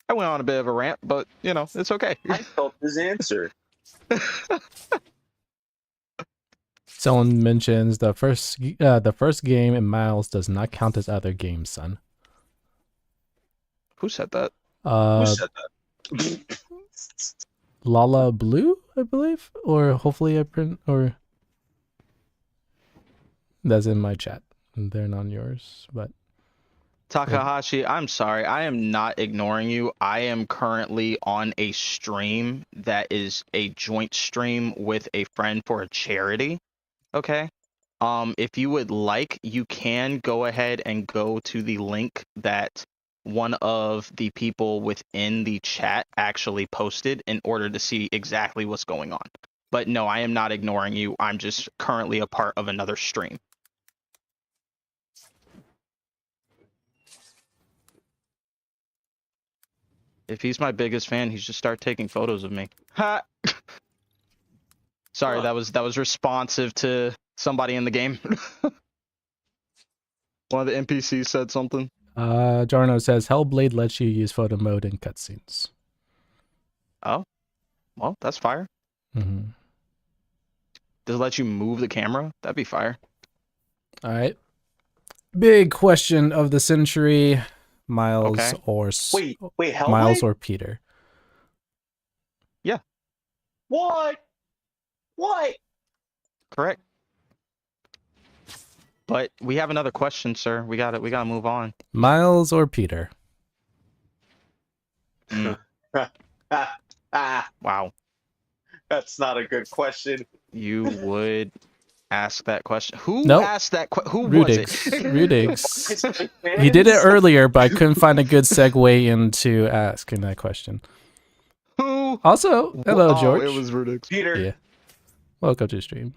S2: I went on a bit of a rant, but you know, it's okay.
S3: I felt his answer.
S1: Someone mentions the first game in Miles does not count as other games, son.
S2: Who said that?
S3: Who said that?
S1: Lala Blue, I believe, or hopefully I print, or that's in my chat. They're not yours, but
S2: Takahashi, I'm sorry. I am not ignoring you. I am currently on a stream that is a joint stream with a friend for a charity. Okay. If you would like, you can go ahead and go to the link that one of the people within the chat actually posted in order to see exactly what's going on. But no, I am not ignoring you. I'm just currently a part of another stream. If he's my biggest fan, he should start taking photos of me. Ha! Sorry, that was responsive to somebody in the game. One of the NPCs said something.
S1: Jarno says Hellblade lets you use photo mode in cutscenes.
S2: Oh, well, that's fire.
S1: Mm-hmm.
S2: Does it let you move the camera? That'd be fire.
S1: All right. Big question of the century: Miles or
S3: wait,
S1: Miles or Peter?
S2: Yeah.
S3: What?
S2: Correct. But we have another question, sir. We gotta move on.
S1: Miles or Peter?
S2: Wow.
S3: That's not a good question.
S2: You would ask that question? Who asked that question? Who
S1: Rudigs.
S2: was it?
S1: Rudigs. He did it earlier, but I couldn't find a good segue into asking that question.
S2: Who?
S1: Also, hello, George.
S2: It was Rudigs.
S3: Peter.
S1: Yeah. Welcome to the stream.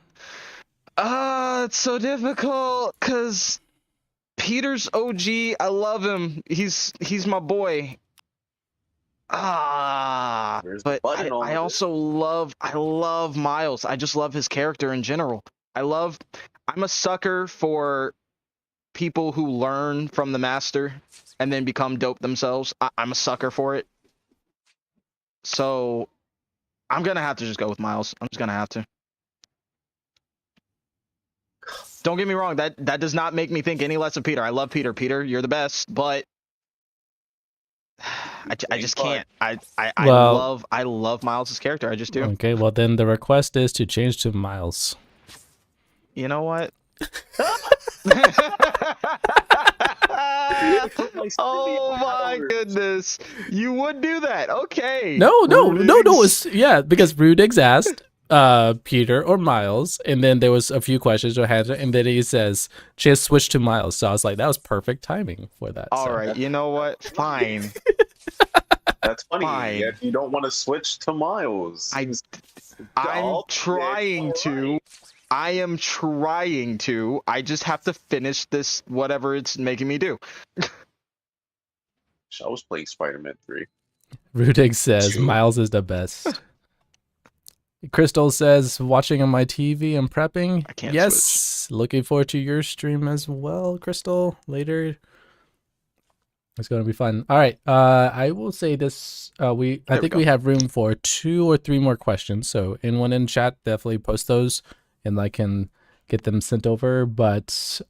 S2: It's so difficult because Peter's OG. I love him. He's my boy. But I also love Miles. I just love his character in general. I'm a sucker for people who learn from the master and then become dope themselves. I'm a sucker for it. So I'm gonna have to just go with Miles. I'm just gonna have to. Don't get me wrong, that does not make me think any less of Peter. I love Peter. Peter, you're the best, but I just can't. I love Miles' character. I just do.
S1: Okay, well then the request is to change to Miles.
S2: You know what? Oh my goodness. You would do that. Okay.
S1: No.
S2: Rudigs.
S1: It's because Rudigs asked Peter or Miles, and then there was a few questions or had, and then he says just switch to Miles. So I was like, that was perfect timing for that.
S2: All
S1: so.
S2: right. You know what? Fine.
S3: That's funny.
S2: Fine.
S3: If you don't want to switch to Miles,
S2: I'm trying to. I am trying to. I just have to finish this, whatever it's making me do.
S3: I was playing Spider-Man 3.
S1: Rudig says
S3: Jude.
S1: Miles is the best. Crystal says watching on my TV and prepping.
S2: I can't
S1: yes, looking forward to your stream as well, Crystal. Later, it's gonna be fun. All right, I will say this. I think we have room for 2 or 3 more questions. So anyone in chat, definitely post those, and I can get them sent over. But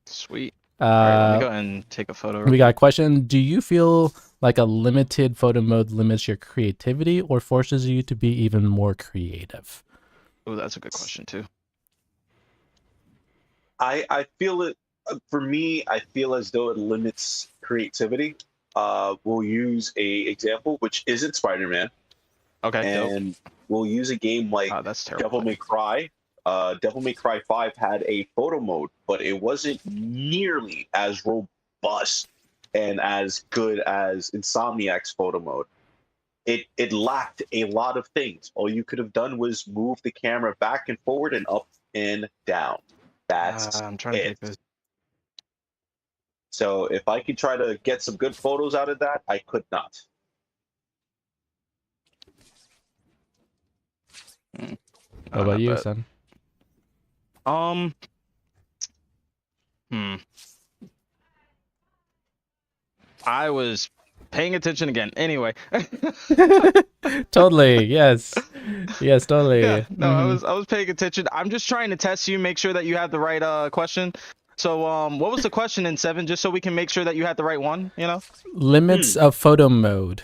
S2: Sweet. All right, let me go ahead and take a photo.
S1: We got a question. Do you feel like a limited photo mode limits your creativity or forces you to be even more creative?
S2: Oh, that's a good question too.
S3: I feel it. For me, I feel as though it limits creativity. We'll use a example which isn't Spider-Man.
S2: Okay.
S3: And we'll use a game like
S2: that's terrible.
S3: Devil May Cry. Devil May Cry 5 had a photo mode, but it wasn't nearly as robust and as good as Insomniac's photo mode. It lacked a lot of things. All you could have done was move the camera back and forward and up and down. That's
S2: I'm trying to take this.
S3: So if I could try to get some good photos out of that, I could not.
S1: How about you, son?
S2: I was paying attention again. Anyway.
S1: Totally. Yes. Yes, totally.
S2: Yeah, no, I was paying attention. I'm just trying to test you, make sure that you have the right question. So what was the question in 7, just so we can make sure that you had the right one, you know?
S1: Limits of photo mode.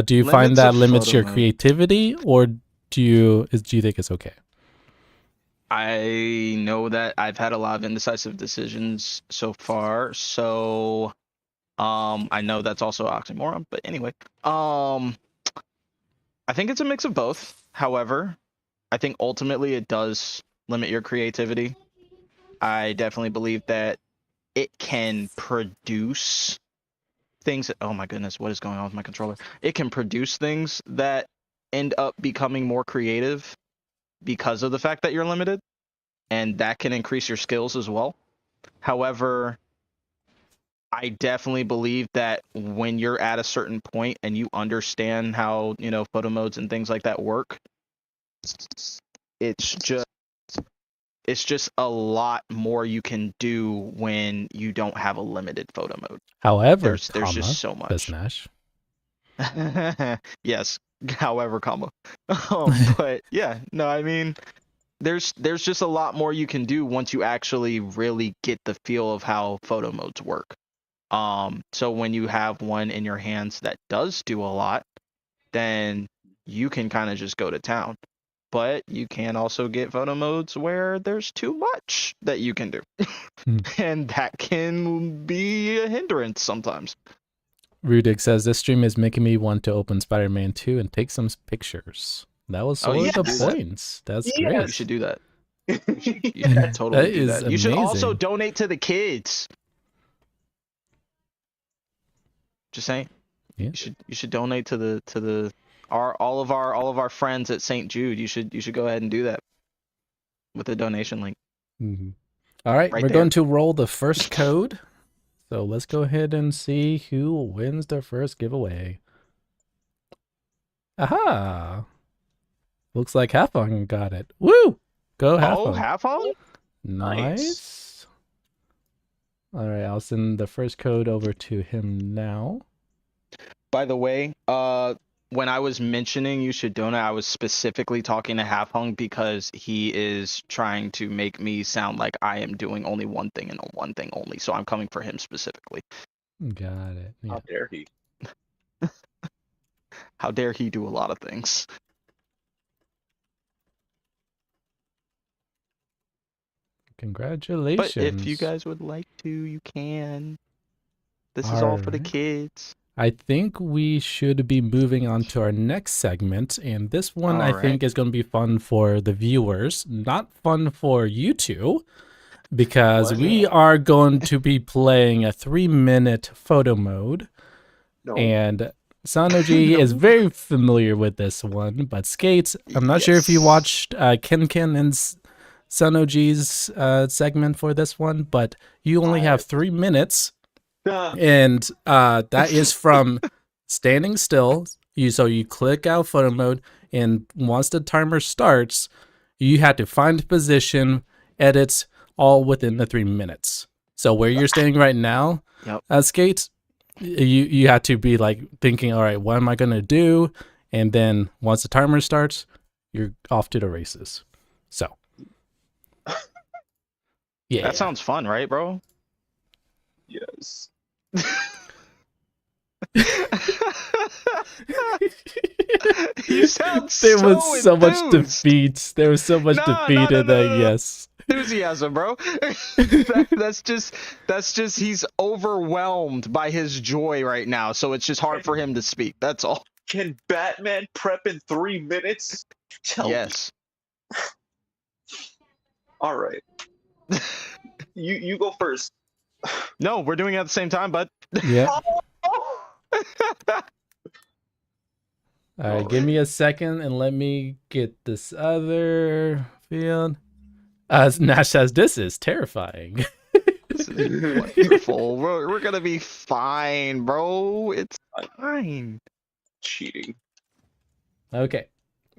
S1: Do you find that limits your creativity, or do you think it's okay?
S2: I know that I've had a lot of indecisive decisions so far, so I know that's also oxymoron, but anyway. I think it's a mix of both. However, I think ultimately it does limit your creativity. I definitely believe that it can produce things that, oh my goodness, what is going on with my controller? It can produce things that end up becoming more creative because of the fact that you're limited, and that can increase your skills as well. However, I definitely believe that when you're at a certain point and you understand how, you know, photo modes and things like that work, it's just a lot more you can do when you don't have a limited photo mode.
S1: However,
S2: there's just so much.
S1: Nash.
S2: Yes, however, comma. But yeah, no, I mean, there's just a lot more you can do once you actually really get the feel of how photo modes work. So when you have one in your hands that does do a lot, then you can kind of just go to town. But you can also get photo modes where there's too much that you can do. And that can be a hindrance sometimes.
S1: Rudik says, this stream is making me want to open Spider-Man 2 and take some pictures. That was one of the points. That's great.
S2: You should do that. You should totally do that. You should also donate to the kids. Just saying.
S1: Yeah.
S2: You should donate to all of our friends at St. Jude. You should go ahead and do that with the donation link.
S1: Mm-hmm. All right, we're going to roll the first code. So let's go ahead and see who wins the first giveaway. Aha! Looks like Halfong got it. Woo! Go Halfong.
S2: Oh, Halfong?
S1: Nice. All right, I'll send the first code over to him now.
S2: By the way, when I was mentioning you should donate, I was specifically talking to Halfong because he is trying to make me sound like I am doing only one thing and one thing only. So I'm coming for him specifically.
S1: Got it. Yeah.
S3: How dare he?
S2: How dare he do a lot of things.
S1: Congratulations.
S2: But if you guys would like to, you can. This is all for the kids.
S1: I think we should be moving on to our next segment, and this one I think is going to be fun for the viewers, not fun for you two, because we are going to be playing a 3-minute photo mode, and Sanoji is very familiar with this one, but Sk8te, I'm not sure if you watched Ken and Sanoji's segment for this one, but you only have 3 minutes. And that is from standing still. So you click out photo mode, and once the timer starts, you have to find the position, edit, all within the 3 minutes. So where you're standing right now, Sk8te, you have to be like thinking, all right, what am I gonna do? And then once the timer starts, you're off to the races. So yeah,
S2: that sounds fun, right, bro?
S3: Yes.
S2: You sound
S1: there
S2: so
S1: was so much
S2: enthused.
S1: defeat. There was so much defeat in that. Yes.
S2: Enthusiasm, bro. That's just he's overwhelmed by his joy right now, so it's just hard for him to speak. That's all.
S3: Can Batman prep in 3 minutes?
S2: Yes.
S3: All right. You go first.
S2: No, we're doing it at the same time, bud.
S1: Yeah. All right, give me a second and let me get this other field. Nash says, this is terrifying.
S2: This is wonderful. We're gonna be fine, bro. It's fine.
S3: Cheating.
S1: Okay,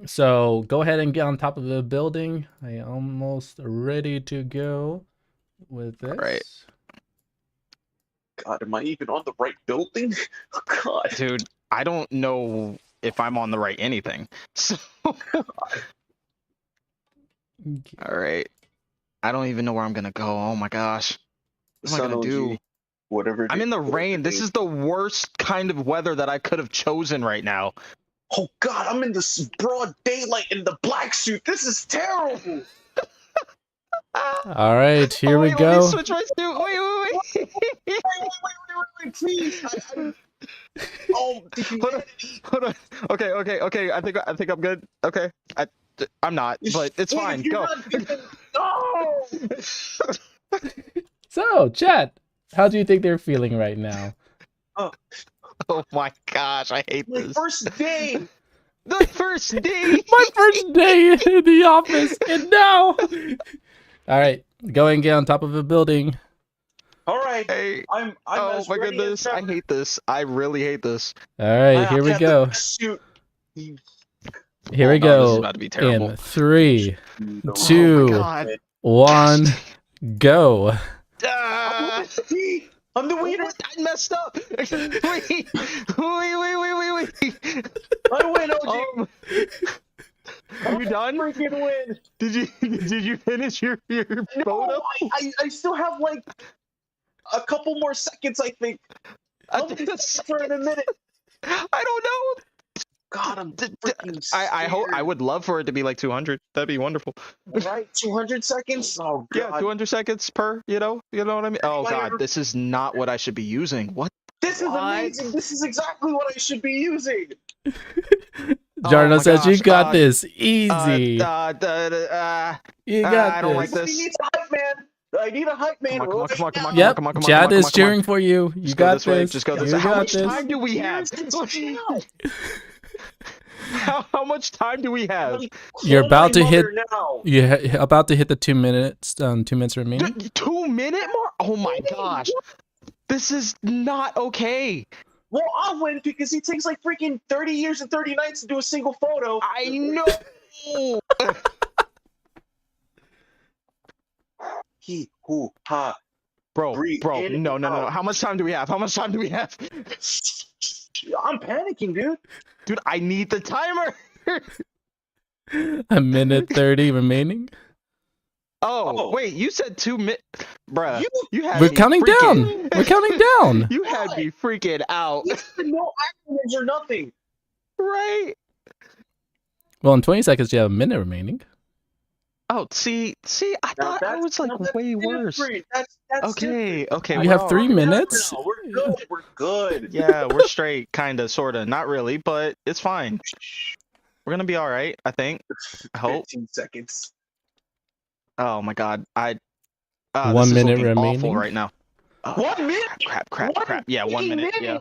S1: so go ahead and get on top of the building. I am almost ready to go with this.
S2: All right.
S3: God, am I even on the right building? Oh, God.
S2: Dude, I don't know if I'm on the right anything. So all right. I don't even know where I'm gonna go. Oh my gosh. What am I gonna do?
S3: Whatever.
S2: I'm in the rain. This is the worst kind of weather that I could have chosen right now.
S3: Oh God, I'm in this broad daylight in the black suit. This is terrible.
S1: All right, here we go.
S2: Let me switch my suit.
S3: Wait, please. Oh, did you
S2: hold on. Okay. I think I'm good. Okay. I'm not, but it's fine. Go.
S3: No.
S1: So, chat, how do you think they're feeling right now?
S2: Oh my gosh, I hate
S3: My
S2: this.
S3: first day.
S2: The first day.
S1: My first day in the office, and now. All right, go and get on top of a building.
S3: All right.
S2: Hey.
S3: I'm
S2: Oh my goodness, I hate this. I really hate this.
S1: All right, here we go. Here we go.
S2: This is about to be terrible.
S1: In 3, 2, 1, go.
S3: I'm the winner.
S2: I messed up. Wait.
S3: I win, OG.
S2: Are you done?
S3: Freaking win.
S2: Did you finish your photo?
S3: I still have like a couple more seconds, I think. I'll be for in a minute.
S2: I don't know.
S3: God, I'm freaking
S2: I hope I would love for it to be like 200. That'd be wonderful.
S3: Right, 200 seconds. Oh God.
S2: Yeah, 200 seconds per. You know what I mean. Oh God, this is not what I should be using. What?
S3: This is amazing. This is exactly what I should be using.
S1: Jarno says you got this easy.
S2: You got
S1: I
S2: don't like this.
S3: He needs a hype man. I need a hype man.
S2: Come on.
S1: Yep, Chad is cheering for you. You got this.
S2: Just go this way. How much time do we have? How much time do we have?
S1: You're about to hit. You're about to hit the 2 minutes. 2 minutes remaining.
S2: 2 minute more? Oh my gosh, this is not okay.
S3: Well, I'll win because he takes like freaking 30 years and 30 nights to do a single photo.
S2: I know.
S3: He, who, ha.
S2: Bro, no.
S3: out.
S2: How much time do we have? I'm
S3: panicking, dude.
S2: Dude, I need the timer.
S1: 1 minute 30 remaining.
S2: Oh, wait, you said 2 minutes. Bruh, you had
S1: We're
S2: me
S1: counting
S2: freaking...
S1: down. We're counting down.
S2: You had me freaking out.
S3: No acronyms or nothing.
S2: Right.
S1: Well, in 20 seconds, you have 1 minute remaining.
S2: Oh, see, I
S3: Now
S2: thought I was like
S3: that's
S2: way worse.
S3: different. That's
S2: Okay,
S3: different.
S2: okay,
S1: You
S2: we're
S1: have
S2: all
S1: 3
S2: right.
S1: minutes.
S3: No, we're good. We're good.
S2: Yeah, we're straight, kinda, sorta, not really, but it's fine. We're gonna be all right, I think. I hope.
S3: 15 seconds.
S2: Oh my God, this
S1: 1
S2: is
S1: minute
S2: looking awful
S1: remaining.
S2: right now. Oh,
S3: 1 minute.
S2: crap. Yeah, 1 minute. Yeah,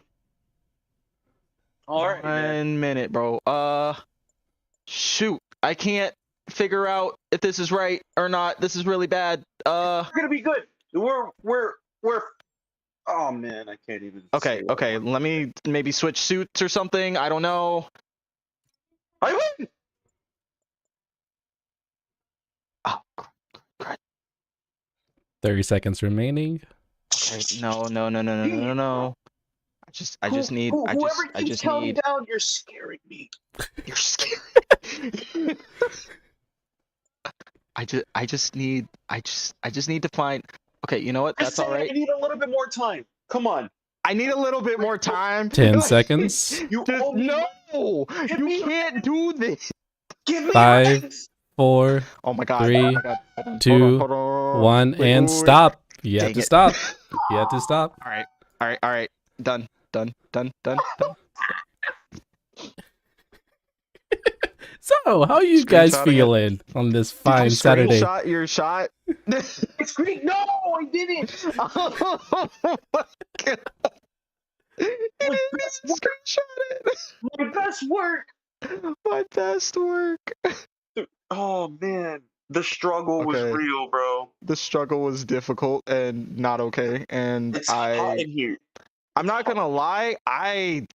S3: All right, man.
S2: 1 minute, bro. Shoot, I can't figure out if this is right or not. This is really bad.
S3: We're gonna be good. We're. Oh man, I can't even.
S2: Okay, okay. Let me maybe switch suits or something. I don't know.
S3: I win.
S2: Oh, crap.
S1: 30 seconds remaining.
S2: Okay, no. I just need.
S3: Whoever
S2: I
S3: keeps
S2: just
S3: counting
S2: need.
S3: down, you're scaring me.
S2: You're scary. I just need to find. Okay, you know what? That's all right.
S3: I need a little bit more time. Come on.
S2: I need a little bit more time.
S1: 10 seconds.
S3: You
S2: Just,
S3: owe me.
S2: no,
S3: Give
S2: you
S3: me
S2: can't do this.
S3: Give me
S1: 5,
S3: rings.
S1: 4,
S2: Oh my God.
S1: 3,
S2: Oh my God. Hold on,
S1: 2,
S2: hold on.
S1: 1,
S2: Wait,
S1: and
S2: wait.
S1: stop. You have
S2: Dang
S1: to
S2: it.
S1: stop. You have to stop.
S2: All right. Done.
S1: So, how are you guys
S2: Screenshotting it.
S1: feeling on this
S2: Did you
S1: fine Saturday?
S2: screenshot your shot?
S3: It's green. No, I didn't.
S2: Oh my God. You didn't screenshot it.
S3: My best work.
S2: My best work.
S3: Oh man, the struggle was
S2: Okay.
S3: real, bro.
S2: The struggle was difficult and not okay, and
S3: It's hot in here.
S2: I'm not gonna lie, I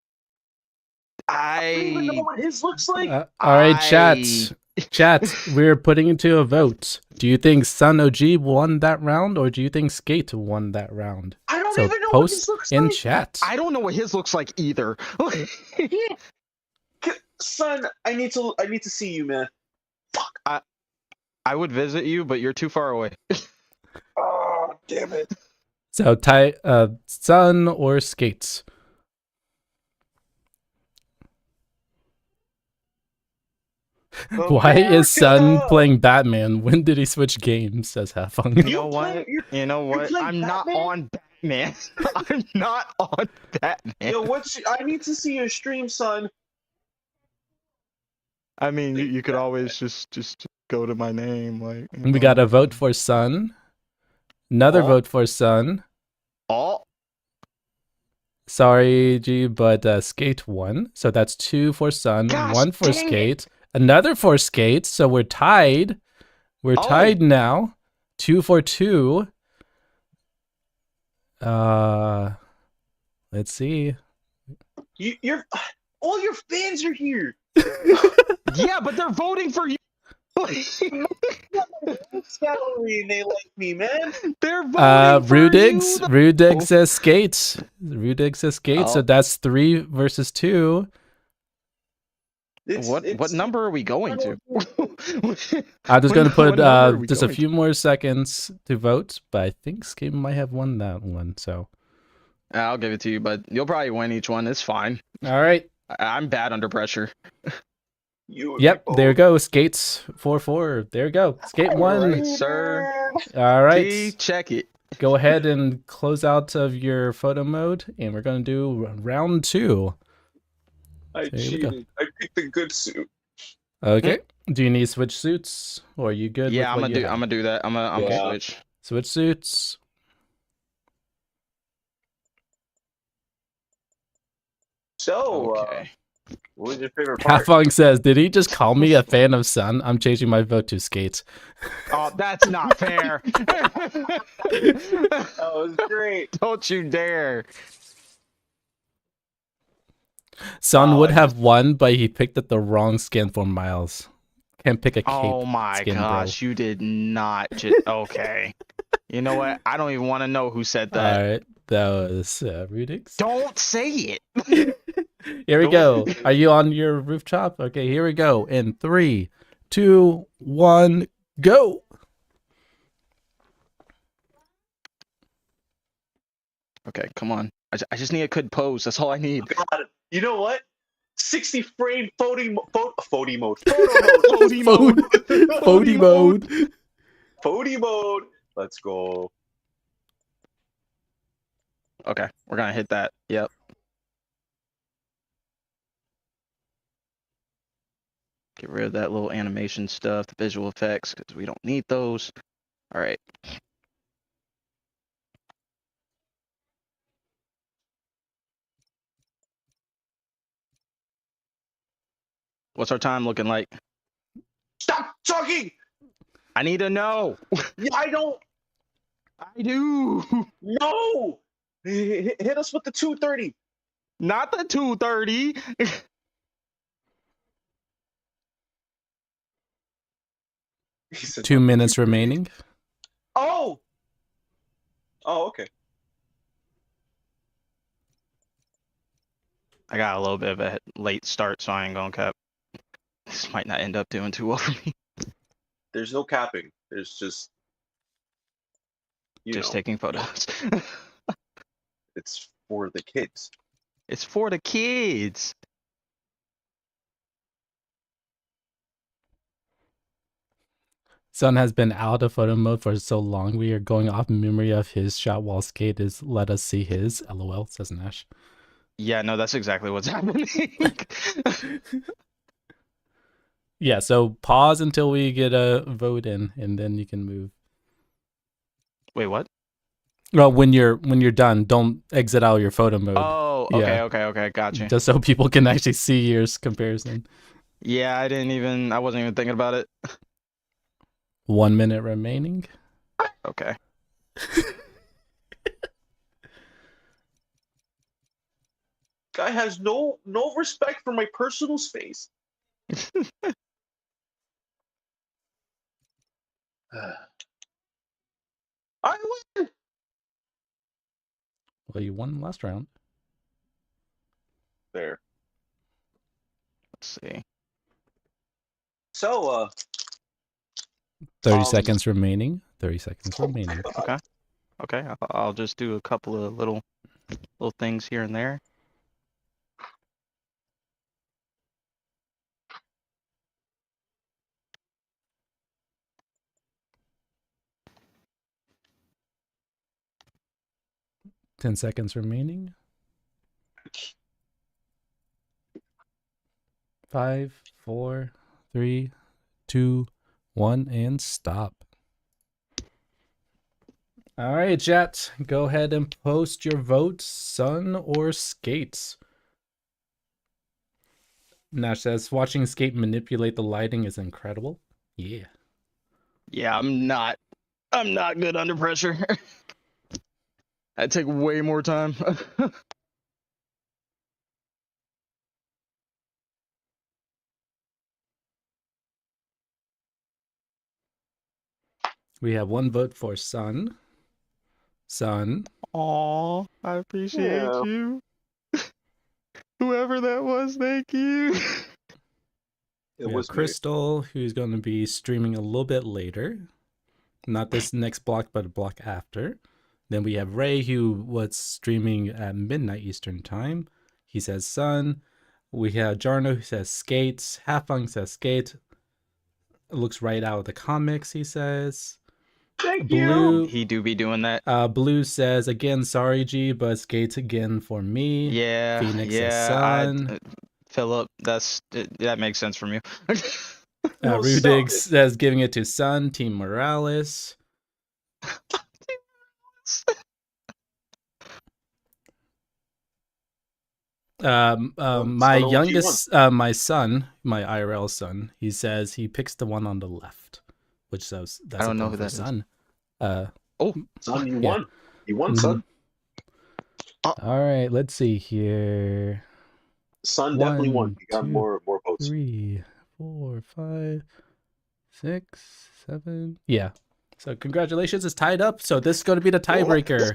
S3: I don't even know what his looks like.
S1: All right, chat. Chat, we're putting into a vote. Do you think Sun OG won that round, or do you think Sk8te won that round?
S3: I don't
S1: So
S3: even know what his
S1: post
S3: looks
S1: in
S3: like.
S1: chat.
S2: I don't know what his looks like either.
S3: Son, I need to see you, man. Fuck.
S2: I would visit you, but you're too far away.
S3: Oh, damn it.
S1: So Sun or Sk8te? Why is Sun playing Batman? When did he switch games? Says Hafung.
S2: You know what? You know what? I'm not on Batman. I'm not on Batman.
S3: Yo, I need to see your stream, son.
S2: I mean, you could always just go to my name, like.
S1: We got a vote for Sun. Another vote for Sun.
S2: Oh.
S1: Sorry, G, but Sk8te won. So that's 2 for Sun,
S2: Gosh,
S1: 1 for
S2: dang
S1: Sk8te, another for Sk8te. So we're tied. We're tied now. 2 for 2. Let's see.
S3: You're all your fans are here.
S2: Yeah, but they're voting for you.
S3: Salary and they like me, man.
S2: They're voting for
S1: Rudigs.
S2: you.
S1: Rudigs says Sk8te. Rudigs says Sk8te. So that's 3 versus 2.
S2: What number are we going to?
S1: I'm just going to put just a
S2: going
S1: few more seconds to vote, but I think Sk8te might have won that one. So
S2: I'll give it to you, but you'll probably win each one. It's fine.
S1: all right.
S2: I'm bad under pressure.
S1: Yep, there you go. Sk8te's 4-4. There you go. Sk8te won.
S2: Right, sir.
S1: All right.
S2: Check it.
S1: Go ahead and close out of your photo mode, and we're going to do round 2.
S3: I cheated. I picked the good suit.
S1: Okay. Do you need to switch suits, or are you good?
S2: Yeah,
S1: with
S2: I'm gonna do that. I'm gonna switch.
S1: Switch suits.
S3: So,
S2: okay.
S3: what was your favorite part?
S1: Hafung says, "Did he just call me a fan of Sun? I'm changing my vote to Sk8te."
S2: Oh, that's not fair.
S3: That was great.
S2: Don't you dare.
S1: Sun would have won, but he picked up the wrong skin for Miles. Can't pick a cape.
S2: Oh my
S1: skin,
S2: gosh,
S1: bro.
S2: you did not just okay. You know what? I don't even want to know who said that.
S1: All right, that was Rudigs.
S2: Don't say it.
S1: Here we go. Are you on your rooftop? Okay, here we go. In 3, 2, 1, go.
S2: Okay, come on. I just need a good pose. That's all I need.
S3: God, you know what? 60 frame photo mode.
S2: Photo mode.
S1: Phody mode.
S3: Photo mode. Let's go.
S2: Okay, we're gonna hit that. Yep. Get rid of that little animation stuff, the visual effects, because we don't need those. All right. What's our time looking like?
S3: Stop talking.
S2: I need to know.
S3: Yeah, I don't.
S2: I do.
S3: No. Hit us with the 2:30.
S2: Not the 2:30.
S3: He said
S1: 2
S3: not the
S1: minutes
S3: 2:30.
S1: remaining.
S3: Oh. Oh, okay.
S2: I got a little bit of a late start, so I ain't gonna cap. This might not end up doing too well for me.
S3: There's no capping. There's just
S2: Just taking photos.
S3: It's for the kids.
S2: It's for the kids.
S1: Sun has been out of photo mode for so long. We are going off memory of his shot while Skate is let us see his. LOL, says Nash.
S2: Yeah, no, that's exactly what's happening.
S1: Yeah, so pause until we get a vote in, and then you can move.
S2: Wait, what?
S1: Well, when you're done, don't exit out of your photo mode.
S2: Oh, okay, okay, gotcha.
S1: Just so people can actually see your comparison.
S2: Yeah, I wasn't even thinking about it.
S1: 1 minute remaining.
S2: Okay.
S3: Guy has no respect for my personal space. I win.
S1: Well, you won last round.
S3: There.
S2: Let's see.
S3: So,
S1: 30 seconds remaining. 30 seconds remaining.
S2: Okay. Okay, I'll just do a couple of little things here and there.
S1: Ten seconds remaining. 5, 4, 3, 2, 1, and stop. All right, chat. Go ahead and post your votes, Sun or Skates. Nash says, watching Skate manipulate the lighting is incredible. Yeah.
S2: Yeah, I'm not good under pressure. That'd take way more time.
S1: We have one vote for Sun. Sun.
S2: Aw, I appreciate you. Whoever that was, thank you.
S1: We have Crystal, who's going to be streaming a little bit later. Not this next block, but a block after. Then we have Ray, who was streaming at midnight Eastern time. He says Sun. We have Jarno, who says Skates. Halfung says Skate. It looks right out of the comics, he says.
S3: Thank
S2: Blue, he do be doing that.
S1: Blue says, again, sorry, G, but Skates again for me.
S2: Yeah,
S1: Phoenix says Sun.
S2: Philip, that makes sense from you.
S1: Rudig says giving it to Sun. Team Morales. My youngest, my son, my IRL son, he says he picks the one on the left, which says that's
S2: I don't know who that
S1: Sun.
S3: Son, you won. You won, son.
S1: All right, let's see here.
S3: Son definitely won. You got
S1: 2,
S3: more votes.
S1: 3, 4, 5, 6, 7. Yeah. So congratulations, it's tied up. So this is going to be the tiebreaker.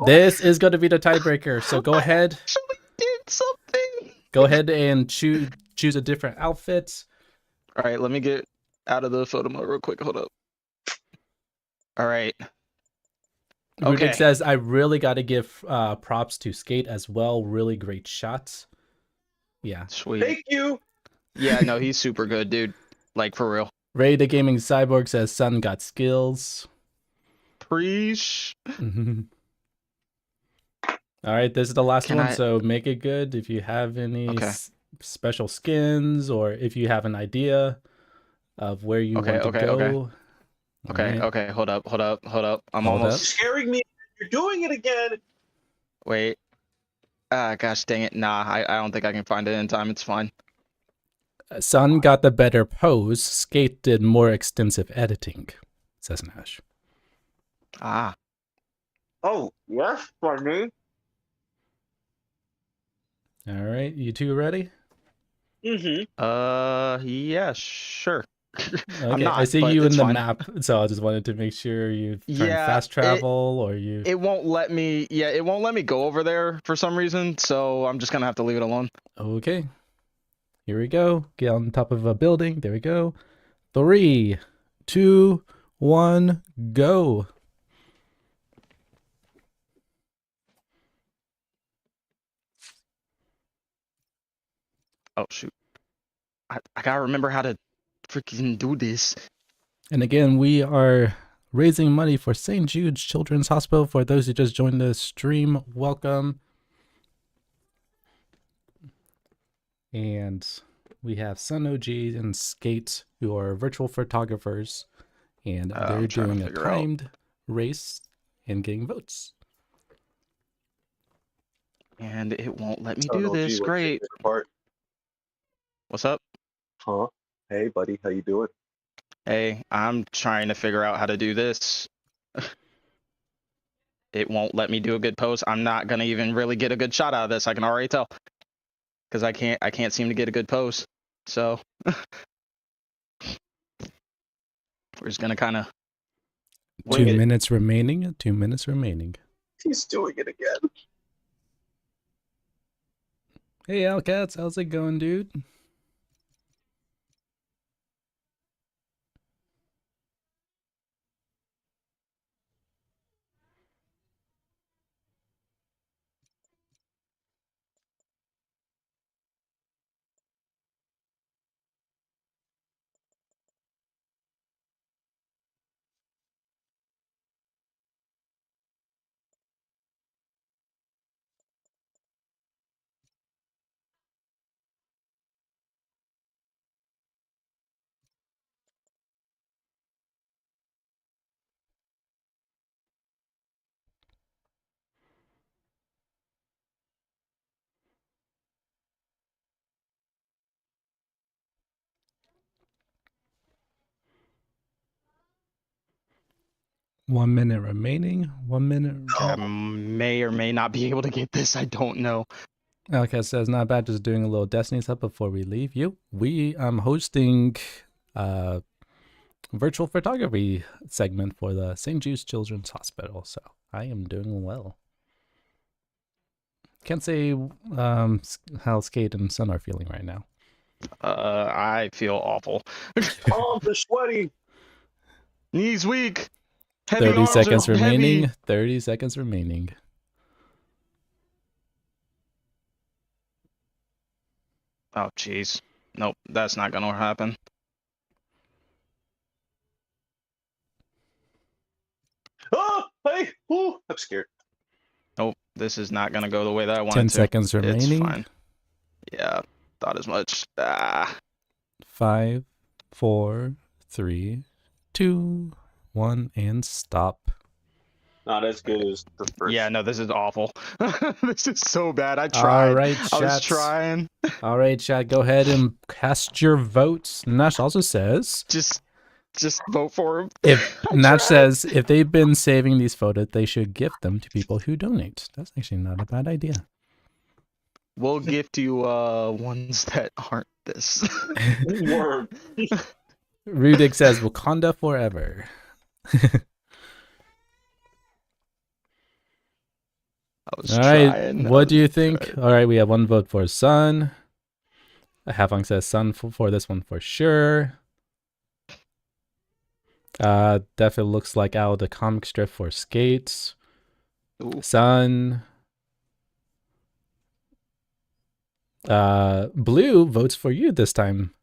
S1: This is going to be the tiebreaker. So go ahead.
S2: Actually did something.
S1: Go ahead and choose a different outfit.
S2: All right, let me get out of the photo mode real quick. Hold up. All right.
S1: Okay.
S2: Okay.
S1: Says, I really got to give props to Skate as well. Really great shots. Yeah.
S2: Sweet.
S3: Thank you.
S2: Yeah, no, he's super good, dude. Like, for real.
S1: Ray the Gaming Cyborg says Sun got skills.
S2: Preach.
S1: All right, this is the last
S2: Can
S1: one,
S2: I-
S1: so make it good. If you have any
S2: Okay.
S1: special skins, or if you have an idea of where you want to go.
S2: Okay, hold up. I'm
S1: Hold
S2: almost
S1: up.
S3: Scaring me. You're doing it again.
S2: Wait. Gosh dang it. Nah, I don't think I can find it in time. It's fine.
S1: Sun got the better pose. Sk8te did more extensive editing, says Nash.
S2: Ah.
S3: Oh, yes, funny.
S1: All right, you two ready?
S2: Yeah, sure. I'm
S1: Okay,
S2: not,
S1: I see
S2: but
S1: you in
S2: it's
S1: the
S2: fine.
S1: map, so I just wanted to make sure you turned
S2: Yeah,
S1: fast travel or you.
S2: It won't let me. Yeah, it won't let me go over there for some reason. So I'm just gonna have to leave it alone.
S1: Okay, here we go. Get on top of a building. There we go. 3, 2, 1, go.
S2: Oh shoot! I gotta remember how to freaking do this.
S1: And again, we are raising money for St. Jude's Children's Hospital. For those who just joined the stream, welcome. And we have Sun OG and Sk8te, who are virtual photographers, and they're doing a timed race and getting votes.
S2: And it won't let me do this.
S3: What's your
S2: Great.
S3: favorite part?
S2: What's up?
S3: Huh? Hey, buddy, how you doing?
S2: Hey, I'm trying to figure out how to do this. It won't let me do a good pose. I'm not gonna even really get a good shot out of this. I can already tell, because I can't seem to get a good pose. So we're just gonna kind of
S1: 2 minutes remaining. 2 minutes remaining.
S3: He's doing it again.
S1: Hey, Alcats, how's it going, dude? One minute remaining. 1 minute.
S2: I may or may not be able to get this. I don't know.
S1: Alcat says, not bad, just doing a little Destiny stuff before we leave. I'm hosting virtual photography segment for the St. Jude's Children's Hospital, so I am doing well. Can't say how Sk8te and Sun are feeling right now.
S2: I feel awful.
S3: Palms are sweaty.
S2: Knees weak. Heavy
S1: 30 seconds remaining.
S2: Heavy.
S1: 30 seconds remaining.
S2: Oh, jeez. Nope, that's not gonna happen.
S3: Oh, hey, ooh, I'm scared.
S2: Nope, this is not gonna go the way that I wanted
S1: 10
S2: to.
S1: seconds remaining.
S2: It's fine. Yeah, thought as much.
S1: 5, 4, 3, 2, 1, and stop.
S3: Not as good as the first.
S2: Yeah, no, this is awful. This is so bad. I tried.
S1: All right,
S2: I was trying.
S1: All right, chat, go ahead and cast your votes. Nash also says,
S2: Just vote for him.
S1: If Nash says if they've been saving these photos, they should gift them to people who donate. That's actually not a bad idea.
S2: We'll gift you ones that aren't this.
S1: Rudik says Wakanda forever.
S2: All
S1: right, what do you think? All right, we have one vote for Sun. Havang says Sun for this one for sure. Definitely looks like out of the comic strip for Sk8te. Sun. Blue votes for you this time,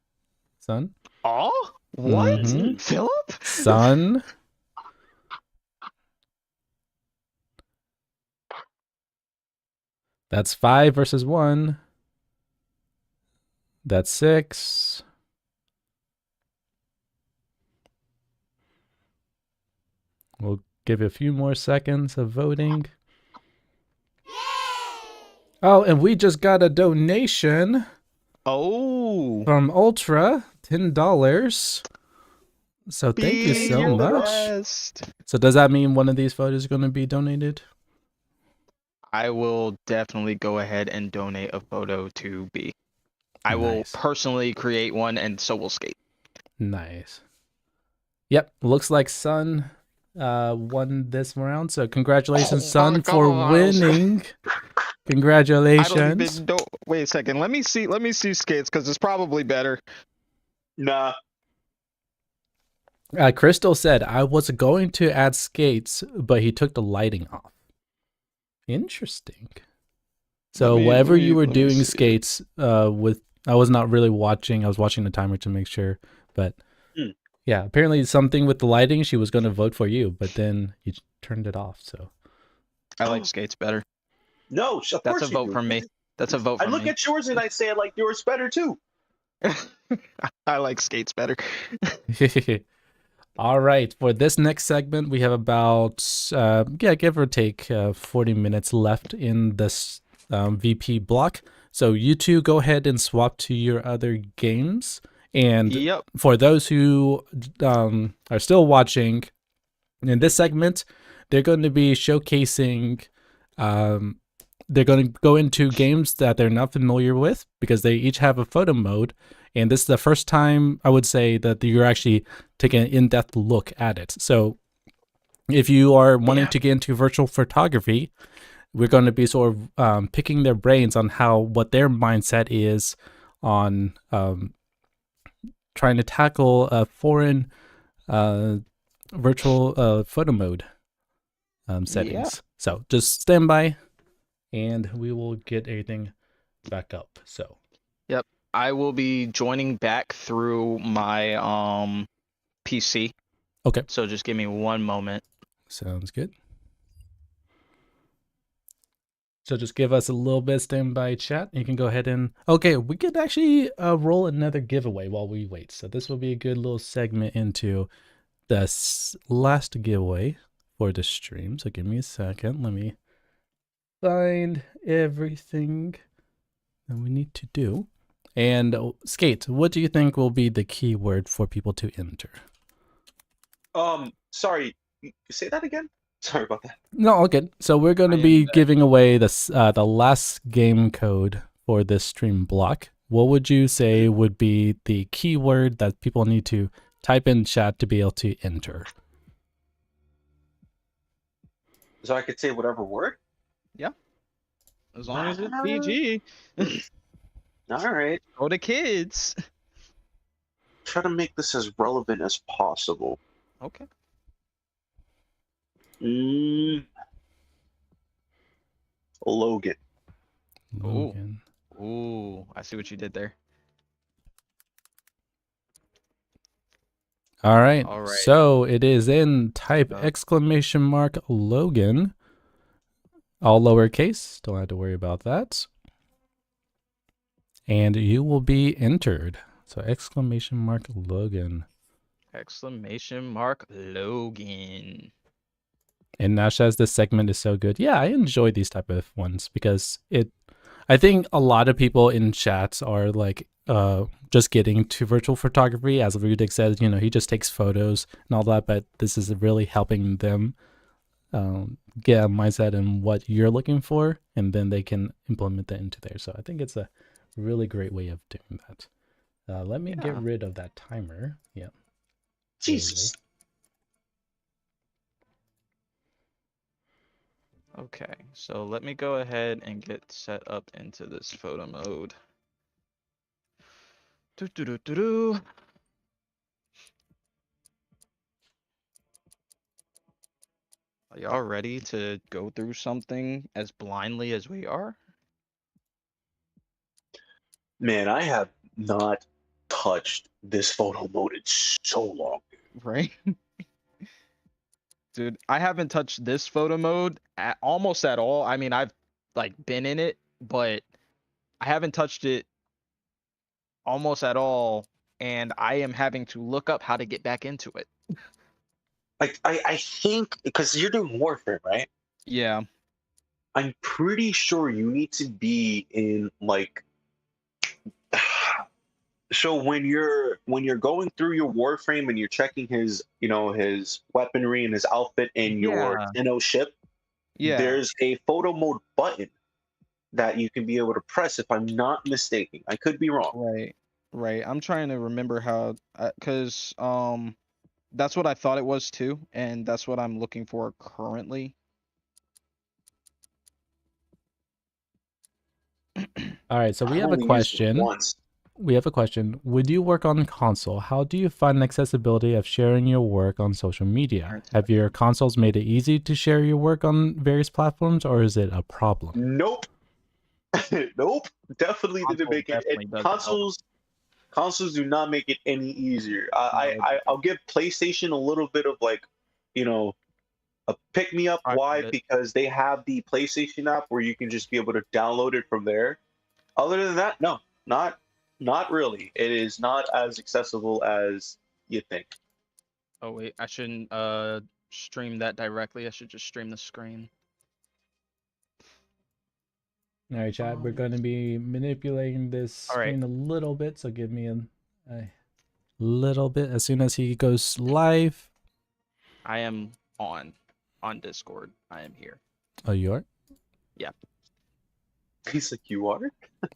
S1: son.
S2: Oh, what?
S1: Mm-hmm.
S2: Philip?
S1: Son. That's 5 versus 1. That's 6. We'll give you a few more seconds of voting. Oh, and we just got a donation.
S2: Oh.
S1: From Ultra, $10. So thank you
S2: B,
S1: so
S2: you're the
S1: much.
S2: best.
S1: So does that mean one of these photos is going to be donated?
S2: I will definitely go ahead and donate a photo to B. I will personally create one, and so will Sk8te.
S1: Nice. Yep, looks like Sun won this round. So congratulations, Sun, for winning. Congratulations.
S2: I don't even know. Wait a second. Let me see Sk8te because it's probably better.
S3: Nah.
S1: Crystal said, I was going to add Sk8te, but he took the lighting off. Interesting. So whatever you were doing, Sk8te, with I was not really watching. I was watching the timer to make sure, but yeah, apparently something with the lighting. She was going to vote for you, but then you turned it off. So
S2: I like Sk8te better.
S3: No,
S2: that's a vote from me. That's a vote from me.
S3: I look at yours and I say I like yours better too.
S2: I like Sk8te better.
S1: All right, for this next segment, we have about give or take 40 minutes left in this VP block. So you two go ahead and swap to your other games. And for those who are still watching, in this segment, they're going to be showcasing, they're going to go into games that they're not familiar with because they each have a photo mode. And this is the first time I would say that you're actually taking an in-depth look at it. So if you are wanting to get into virtual photography, we're going to be sort of picking their brains on what their mindset is on trying to tackle a foreign virtual photo mode settings. Yeah. So just stand by and we will get everything back up. So
S2: yep, I will be joining back through my PC.
S1: Okay.
S2: So just give me one moment.
S1: Sounds good. So just give us a little bit of standby chat. You can go ahead and okay, we could actually roll another giveaway while we wait. So this will be a good little segment into the last giveaway for the stream. So give me a second. Let me find everything that we need to do. And Sk8te, what do you think will be the keyword for people to enter?
S3: Sorry, say that again. Sorry about that.
S1: No, okay. So we're going to be giving away this the last game code for this stream block. What would you say would be the keyword that people need to type in chat to be able to enter?
S3: So I could say whatever word?
S2: Yeah. As long as it's PG.
S3: All right.
S2: Go to kids.
S3: Try to make this as relevant as possible.
S2: Okay.
S3: Logan.
S2: Ooh, I see what you did there.
S1: All right. So it is in type !Logan. All lowercase. Don't have to worry about that. And you will be entered. So !Logan.
S2: !Logan.
S1: And Nash says this segment is so good. Yeah, I enjoy these type of ones because I think a lot of people in chats are like just getting to virtual photography. As Rudik said, he just takes photos and all that, but this is really helping them get a mindset in what you're looking for, and then they can implement that into there. So I think it's a really great way of doing that. Let me get rid of that timer. Yeah.
S3: Jesus.
S2: Okay, so let me go ahead and get set up into this photo mode. Are y'all ready to go through something as blindly as we are?
S3: Man, I have not touched this photo mode in so long.
S2: Right? Dude, I haven't touched this photo mode almost at all. I mean, I've like been in it, but I haven't touched it almost at all, and I am having to look up how to get back into it.
S3: Like I think because you're doing Warframe, right?
S2: Yeah.
S3: I'm pretty sure you need to be in like so when you're going through your Warframe and you're checking his his weaponry and his outfit and your
S2: Yeah.
S3: Tenno ship,
S2: Yeah.
S3: there's a photo mode button that you can be able to press if I'm not mistaken. I could be wrong.
S2: Right. Right. I'm trying to remember how, cuz that's what I thought it was too, and that's what I'm looking for currently.
S1: All right, so we
S3: I've
S1: have a
S3: only used it
S1: question.
S3: once.
S1: We have a question. Would you work on console? How do you find accessibility of sharing your work on social media? Have your consoles made it easy to share your work on various platforms, or is it a problem?
S3: Nope. Nope. Definitely didn't
S2: Console
S3: make it.
S2: definitely doesn't help.
S3: Consoles do not make it any easier.
S2: No, it
S3: I'll
S2: doesn't.
S3: give PlayStation a little bit of like, you know, a pick me up.
S2: Private
S3: Why?
S2: bit.
S3: Because they have the PlayStation app where you can just be able to download it from there. Other than that, no, not really. It is not as accessible as you think.
S2: Oh wait, I shouldn't stream that directly. I should just stream the screen.
S1: All right, chat. We're going to be manipulating this
S2: All right.
S1: screen a little bit, so give me a little bit. As soon as he goes live.
S2: I am on Discord. I am here.
S1: Oh, you are?
S2: Yeah.
S3: He's like, you are?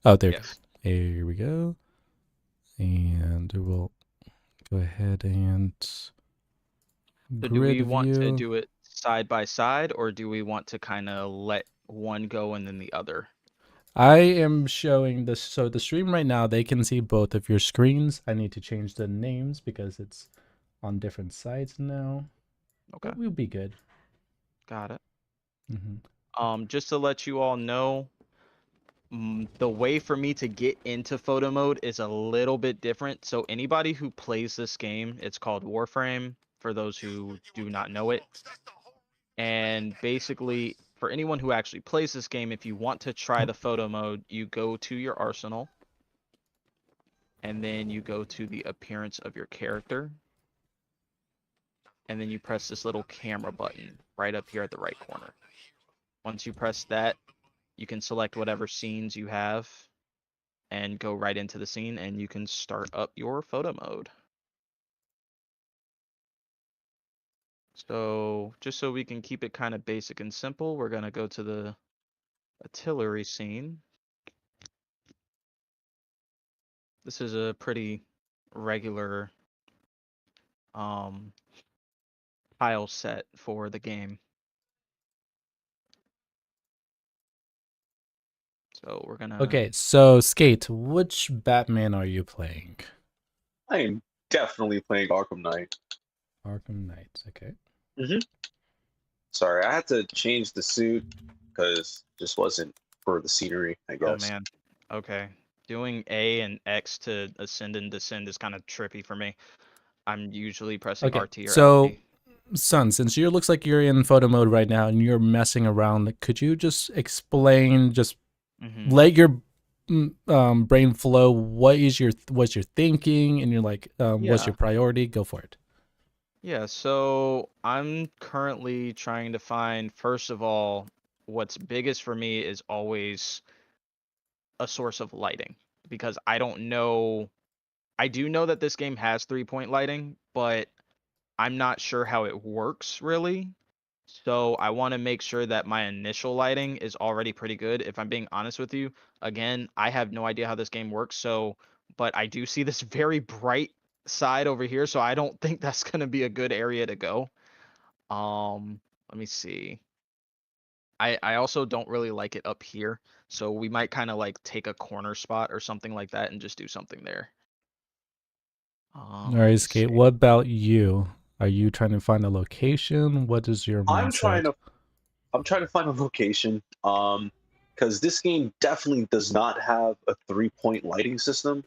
S1: Oh, there
S2: Yes.
S1: we go. Here we go. And we'll go ahead and
S2: So do we want to do it side by side, or do we want to kind of let one go and then the other?
S1: I am showing this. So the stream right now, they can see both of your screens. I need to change the names because it's on different sides now.
S2: Okay.
S1: But we'll be good.
S2: Got it.
S1: Mm-hmm.
S2: Just to let you all know, the way for me to get into photo mode is a little bit different. So anybody who plays this game, it's called Warframe, for those who do not know it. And basically, for anyone who actually plays this game, if you want to try the photo mode, you go to your arsenal, and then you go to the appearance of your character, and then you press this little camera button right up here at the right corner. Once you press that, you can select whatever scenes you have and go right into the scene, and you can start up your photo mode. So just so we can keep it kind of basic and simple, we're going to go to the artillery scene. This is a pretty regular tile set for the game. So we're gonna.
S1: Okay, so Skate, which Batman are you playing?
S3: I am definitely playing Arkham Knight.
S1: Arkham Knight, okay.
S3: Sorry, I had to change the suit because this wasn't for the scenery, I guess.
S2: Oh man. Okay. Doing A and X to ascend and descend is kind of trippy for me. I'm usually pressing RT or
S1: so,
S2: LT.
S1: Son, since you looks like you're in photo mode right now and you're messing around, could you just explain, just let your brain flow? What's your thinking, and you're like, what's your priority? Go for it.
S2: Yeah, so I'm currently trying to find, first of all, what's biggest for me is always a source of lighting, because I don't know. I do know that this game has 3-point lighting, but I'm not sure how it works really. So I want to make sure that my initial lighting is already pretty good. If I'm being honest with you, again, I have no idea how this game works. So, but I do see this very bright side over here, so I don't think that's going to be a good area to go. Let me see. I also don't really like it up here, so we might kind of like take a corner spot or something like that and just do something there.
S1: All right, Skate. What about you? Are you trying to find a location? What is your mindset?
S3: I'm trying to find a location. Because because this game definitely does not have a 3-point lighting system.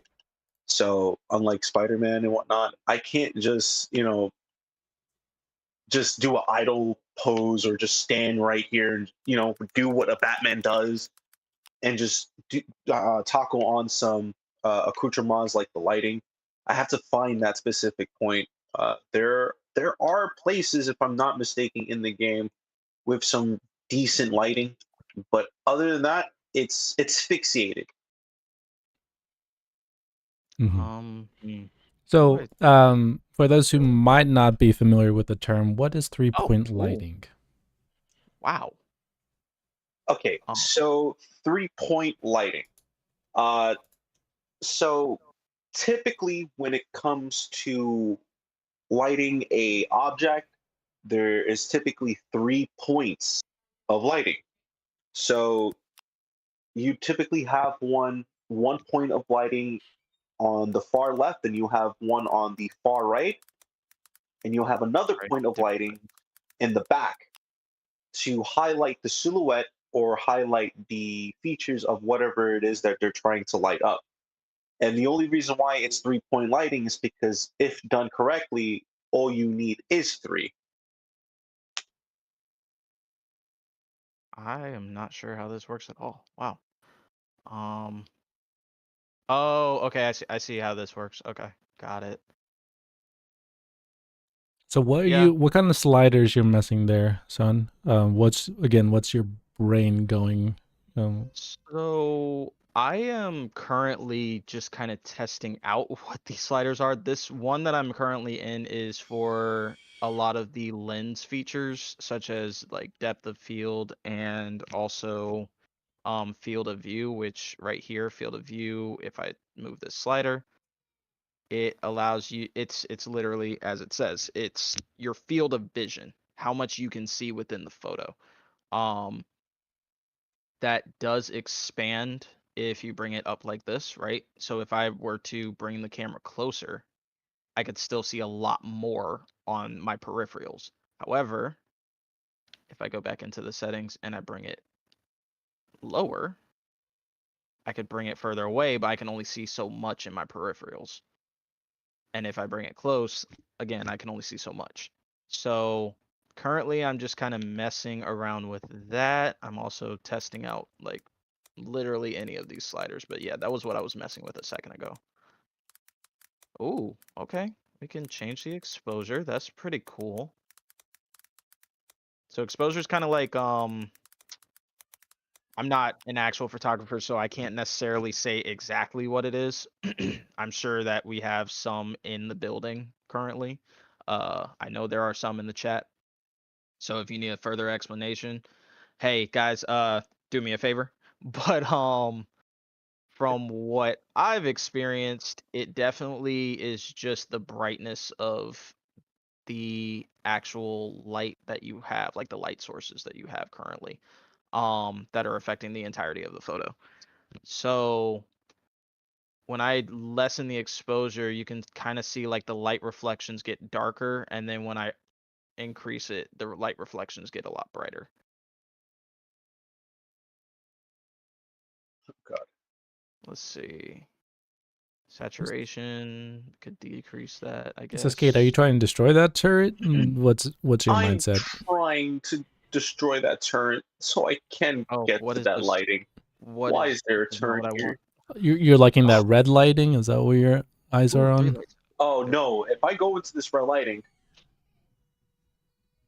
S3: So unlike Spider-Man and whatnot, I can't just, just do an idle pose or just stand right here and, do what a Batman does and just tackle on some accoutrements like the lighting. I have to find that specific point. There are places, if I'm not mistaken, in the game with some decent lighting, but other than that, it's fixated.
S1: So, for those who might not be familiar with the term, what is 3-point lighting?
S2: Wow.
S3: Okay, so 3-point lighting. So typically when it comes to lighting a object, there is typically 3 points of lighting. So you typically have one point of lighting on the far left, and you have one on the far right, and you'll have another point of lighting in the back to highlight the silhouette or highlight the features of whatever it is that they're trying to light up. And the only reason why it's 3-point lighting is because if done correctly, all you need is 3.
S2: I am not sure how this works at all. Wow. Oh, okay. I see how this works. Okay, got it.
S1: So what kind of sliders you're messing there, son? What's your brain going?
S2: So I am currently just kind of testing out what these sliders are. This one that I'm currently in is for a lot of the lens features, such as like depth of field and also field of view, which right here, field of view, if I move this slider, it allows you, it's literally as it says, it's your field of vision, how much you can see within the photo. Um that does expand if you bring it up like this, right? So if I were to bring the camera closer, I could still see a lot more on my peripherals. However, if I go back into the settings and I bring it lower, I could bring it further away, but I can only see so much in my peripherals. And if I bring it close, again, I can only see so much. So currently I'm just kind of messing around with that. I'm also testing out like literally any of these sliders, but yeah, that was what I was messing with a second ago. Oh, okay. We can change the exposure. That's pretty cool. So exposure is kind of like I'm not an actual photographer, so I can't necessarily say exactly what it is. I'm sure that we have some in the building currently. I know there are some in the chat. So if you need a further explanation, hey guys, do me a favor. But from what I've experienced, it definitely is just the brightness of the actual light that you have, like the light sources that you have currently, that are affecting the entirety of the photo. So when I lessen the exposure, you can kind of see like the light reflections get darker, and then when I increase it, the light reflections get a lot brighter.
S3: God.
S2: Let's see. Saturation could decrease that, I guess.
S1: So, Sk8te, are you trying to destroy that turret? What's your mindset?
S3: I'm trying to destroy that turret so I can get to that lighting. Why is there a turret here?
S1: You're liking that red lighting? Is that what your eyes are on?
S3: Oh no! If I go into this red lighting,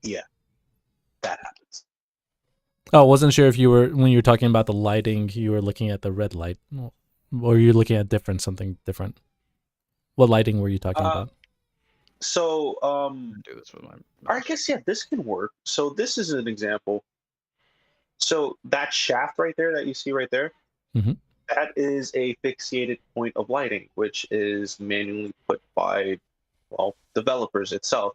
S3: yeah, that happens.
S1: Oh, I wasn't sure if when you were talking about the lighting, you were looking at the red light, or you're looking at something different. What lighting were you talking about?
S3: So,
S2: do this with my mouse.
S3: I guess yeah, this can work. So this is an example. So that shaft right there that you see right there, that is a fixated point of lighting, which is manually put by, well, developers itself.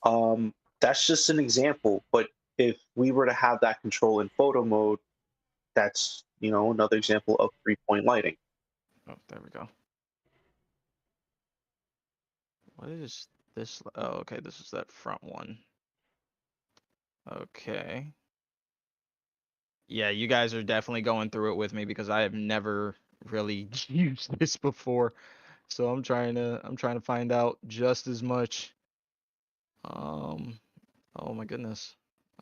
S3: That's just an example, but if we were to have that control in photo mode, that's another example of 3-point lighting.
S2: Oh, there we go. What is this? Oh, okay, this is that front one. Okay. Yeah, you guys are definitely going through it with me because I have never really used this before. So I'm trying to find out just as much. Oh my goodness.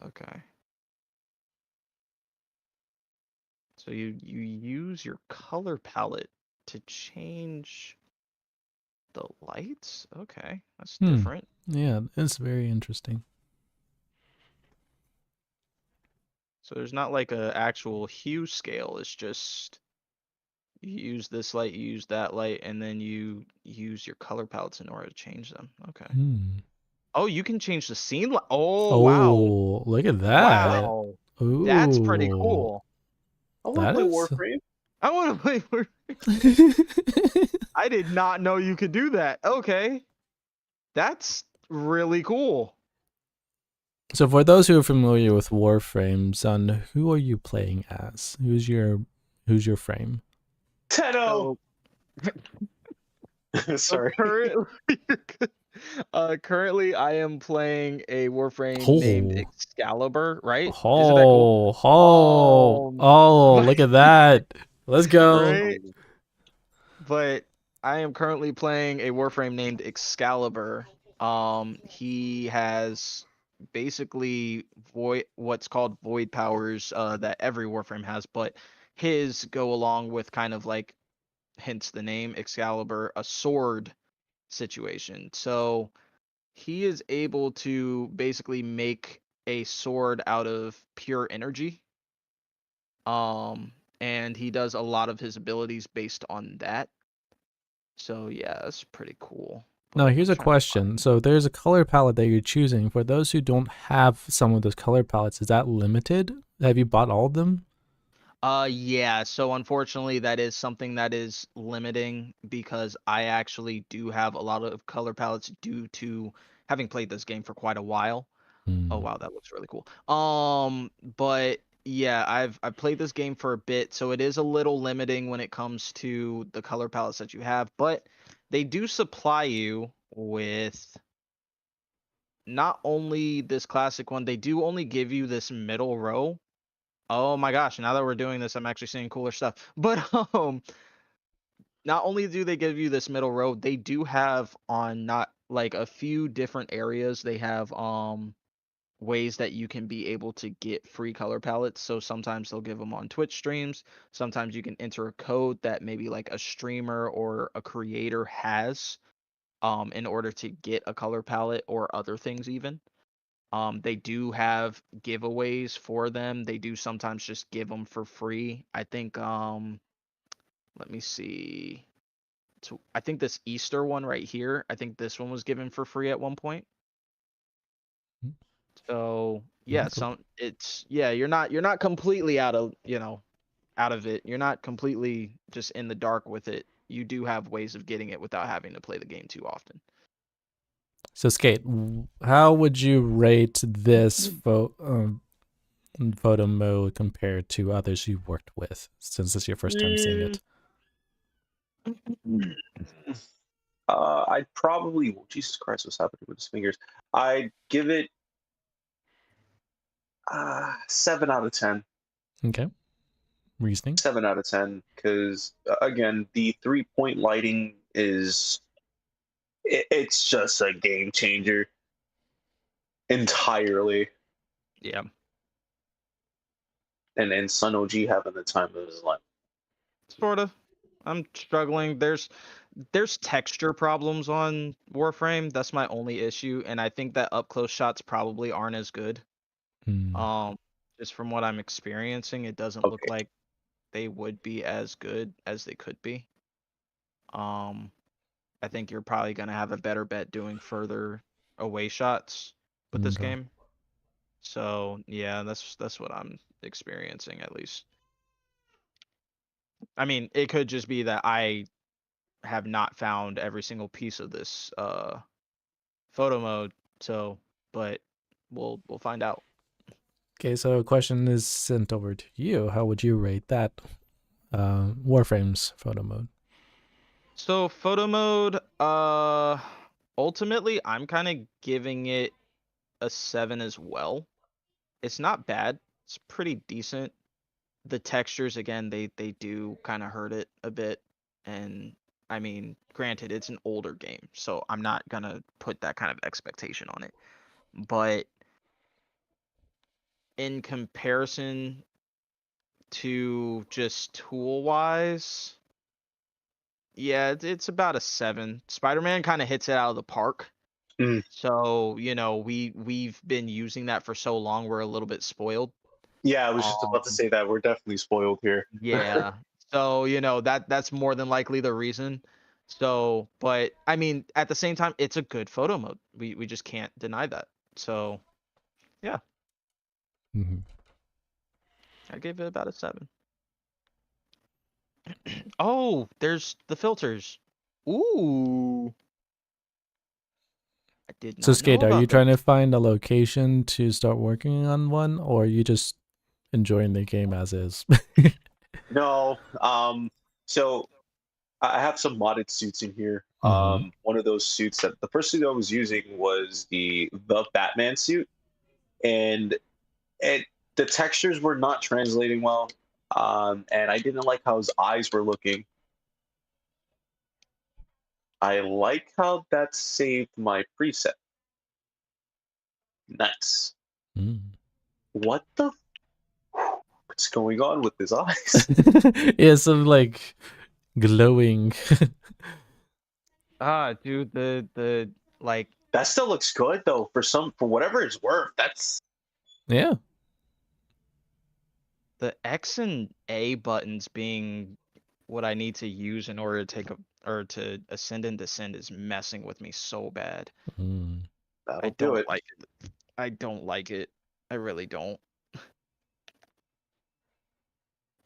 S2: Okay. So you use your color palette to change the lights? Okay, that's different.
S1: Yeah, it's very interesting.
S2: So there's not like a actual hue scale. It's just you use this light, you use that light, and then you use your color palettes in order to change them. Okay. Oh, you can change the scene. Oh, wow.
S1: Oh, look at that.
S2: Wow. That's pretty
S1: Ooh,
S2: cool.
S3: I want to
S1: that
S3: play
S1: is.
S3: Warframe.
S2: I want to play. I did not know you could do that. Okay. That's really cool.
S1: So, for those who are familiar with Warframe, son, who are you playing as? Who's your frame?
S3: Tenno.
S2: So, so
S3: Sorry.
S2: currently I am playing a Warframe named
S1: Oh,
S2: Excalibur, right? Isn't that cool?
S1: oh, oh, oh!
S2: My,
S1: Look at that. Let's go.
S2: right? But I am currently playing a Warframe named Excalibur. He has basically what's called void powers that every Warframe has, but his go along with kind of like hence the name Excalibur, a sword situation. So he is able to basically make a sword out of pure energy. And he does a lot of his abilities based on that. So yeah, that's pretty cool.
S1: Now,
S2: But
S1: here's
S2: I'm
S1: a
S2: trying to
S1: question. So, there's a color palette that you're choosing. For those who don't have some of those color palettes, is that limited? Have you bought all of them?
S2: yeah, so unfortunately that is something that is limiting because I actually do have a lot of color palettes due to having played this game for quite a while. Oh wow, that looks really cool. But yeah, I've played this game for a bit, so it is a little limiting when it comes to the color palettes that you have, but they do supply you with not only this classic one, they do only give you this middle row. Oh my gosh, now that we're doing this, I'm actually seeing cooler stuff. But not only do they give you this middle row, they do have on not like a few different areas, they have ways that you can be able to get free color palettes. So sometimes they'll give them on Twitch streams. Sometimes you can enter a code that maybe like a streamer or a creator has in order to get a color palette or other things even. They do have giveaways for them. They do sometimes just give them for free. I think let me see. So I think this Easter one right here, I think this one was given for free at one point. So yeah, you're not completely out of out of it. You're not completely just in the dark with it. You do have ways of getting it without having to play the game too often.
S1: So, Sk8te, how would you rate this photo mode compared to others you've worked with, since it's your first time seeing it?
S3: I'd probably, Jesus Christ, what's happening with his fingers? I'd give it 7 out of 10.
S1: Okay. Reasoning?
S3: 7 out of 10, because again, the 3-point lighting it's just a game changer entirely.
S2: Yeah.
S3: And Sun OG having the time of his life.
S2: Sort of. I'm struggling. There's texture problems on Warframe. That's my only issue, and I think that up close shots probably aren't as good. Just from what I'm experiencing, it doesn't look
S3: Okay.
S2: like they would be as good as they could be. I think you're probably gonna have a better bet doing further away shots with this game. So yeah, that's what I'm experiencing at least. I mean, it could just be that I have not found every single piece of this photo mode, so but we'll find out.
S1: Okay, so a question is sent over to you. How would you rate that Warframe's photo mode?
S2: So photo mode, ultimately I'm kind of giving it a 7 as well. It's not bad. It's pretty decent. the textures again, they do kind of hurt it a bit. And I mean, granted, it's an older game, so I'm not gonna put that kind of expectation on it. But in comparison to just tool wise, yeah, it's about a 7. Spider-Man kind of hits it out of the park. So, you know, we've been using that for so long, we're a little bit spoiled.
S3: Yeah, I was just about to say that we're definitely spoiled here.
S2: Yeah. So, you know, that's more than likely the reason. So, but I mean, at the same time, it's a good photo mode. We just can't deny that. So, yeah.
S1: Mm-hmm.
S2: I gave it about a 7. Oh, there's the filters. Ooh. I did
S1: So
S2: not know
S1: Sk8te, are you
S2: about
S1: trying
S2: those.
S1: to find a location to start working on one, or are you just enjoying the game as is?
S3: No. So I have some modded suits in here.
S1: Mm-hmm.
S3: One of those suits that the first suit I was using was the Batman suit, and it the textures were not translating well. And I didn't like how his eyes were looking. I like how that saved my preset. Nice.
S1: Mm.
S3: What the? What's going on with his eyes?
S1: Yeah, some like glowing.
S2: Dude, the like
S3: That still looks good though. For whatever it's worth, that's
S1: Yeah.
S2: the X and A buttons being what I need to use in order to take a or to ascend and descend is messing with me so bad.
S1: Mm.
S2: I
S3: that'll do
S2: don't
S3: it.
S2: like it. I don't like it. I really don't.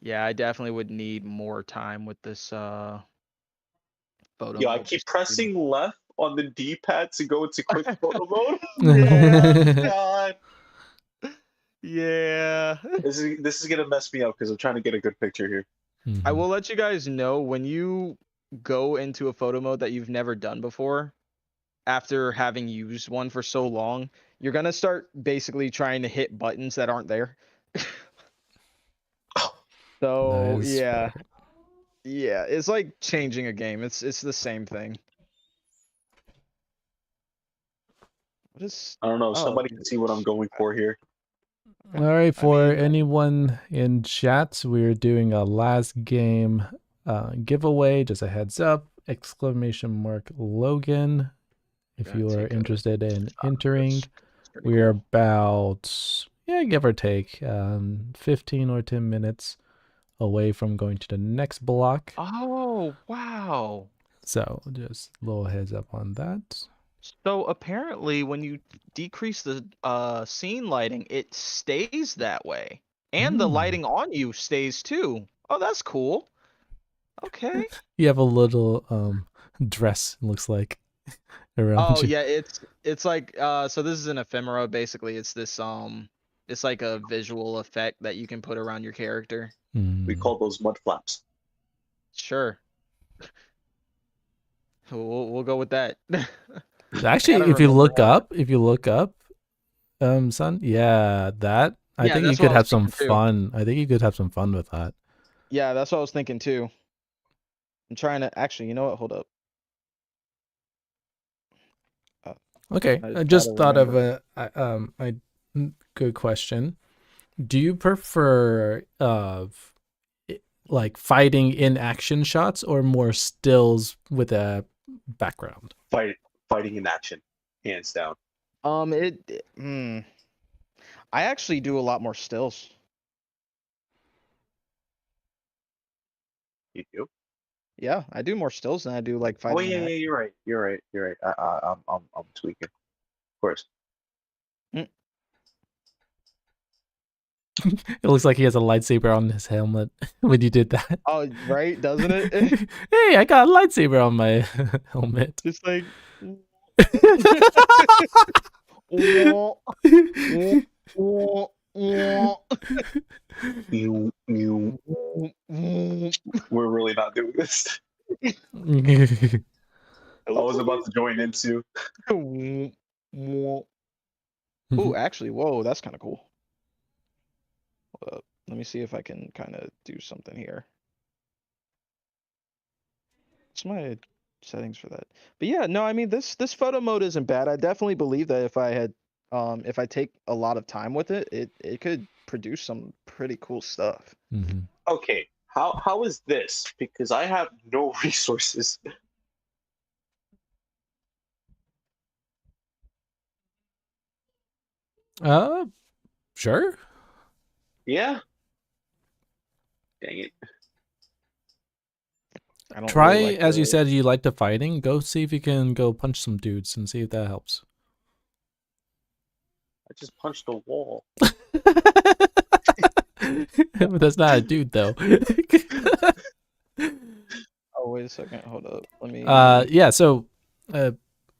S2: Yeah, I definitely would need more time with this photo
S3: Yeah, I
S2: mode.
S3: keep
S2: Just
S3: pressing left on the D-pad to go into quick photo mode.
S2: yeah.
S3: God,
S2: Yeah.
S3: this is gonna mess me up because I'm trying to get a good picture here.
S2: I
S1: Mhm.
S2: will let you guys know when you go into a photo mode that you've never done before, after having used one for so long, you're gonna start basically trying to hit buttons that aren't there.
S1: That
S2: So
S1: is
S2: yeah,
S1: fair.
S2: yeah, it's like changing a game. It's the same thing. What is?
S3: I don't know.
S2: Oh,
S3: Somebody can see what I'm going for here.
S1: All right,
S2: I
S1: for
S2: mean,
S1: anyone in chat, we're doing a last game giveaway. Just a heads up! Exclamation mark Logan. If
S2: gonna
S1: you are
S2: take a
S1: interested in
S2: shot of
S1: entering,
S2: this. It's pretty
S1: we are
S2: cool.
S1: about give or take 15 or 10 minutes away from going to the next block.
S2: Oh wow!
S1: So just a little heads up on that.
S2: So apparently, when you decrease the scene lighting, it stays that way, and the
S1: Mm.
S2: lighting on you stays too. Oh, that's cool. Okay.
S1: You have a little dress, looks like, around
S2: Oh
S1: you.
S2: yeah, it's like so this is an ephemera basically. It's this it's like a visual effect that you can put around your character.
S3: We
S1: Mm.
S3: call those mud flaps.
S2: Sure. We'll go with that. I gotta
S1: Actually,
S2: remember how to.
S1: if you look up, son, yeah, that I
S2: Yeah,
S1: think you
S2: that's what
S1: could
S2: I was
S1: have some
S2: thinking too.
S1: fun. I think you could have some fun with that.
S2: Yeah, that's what I was thinking too. I'm trying to actually, you know what? Hold up. Uh,
S1: Okay,
S2: I
S1: I
S2: just gotta
S1: just thought of
S2: remember.
S1: a good question. Do you prefer like fighting in action shots or more stills with a background?
S3: Fighting in action, hands down.
S2: I actually do a lot more stills.
S3: You do?
S2: Yeah, I do more stills than I do like
S3: Oh
S2: fighting in
S3: yeah, yeah.
S2: action.
S3: You're right. You're right. You're right. I'm tweaking. Of course.
S2: Mm.
S1: It looks like he has a lightsaber on his helmet when you did that.
S2: Oh, right, doesn't it?
S1: Hey, I got a lightsaber on my helmet.
S2: Just like
S3: You. We're really not doing this. I was about to join in too.
S2: Oh, actually, whoa, that's kind of cool. Let me see if I can kind of do something here. What's my settings for that? But yeah, no, I mean this photo mode isn't bad. I definitely believe that if I take a lot of time with it, it could produce some pretty cool stuff.
S1: Mm-hmm.
S3: Okay, how is this? Because I have no resources.
S1: Sure.
S3: Yeah. Dang it.
S2: I don't
S1: Try,
S2: really like
S1: as you
S2: the...
S1: said, you like the fighting. Go see if you can go punch some dudes and see if that helps.
S3: I just punched a wall.
S1: But that's not a dude, though.
S2: Oh, wait a second. Hold up. Let me...
S1: Yeah, so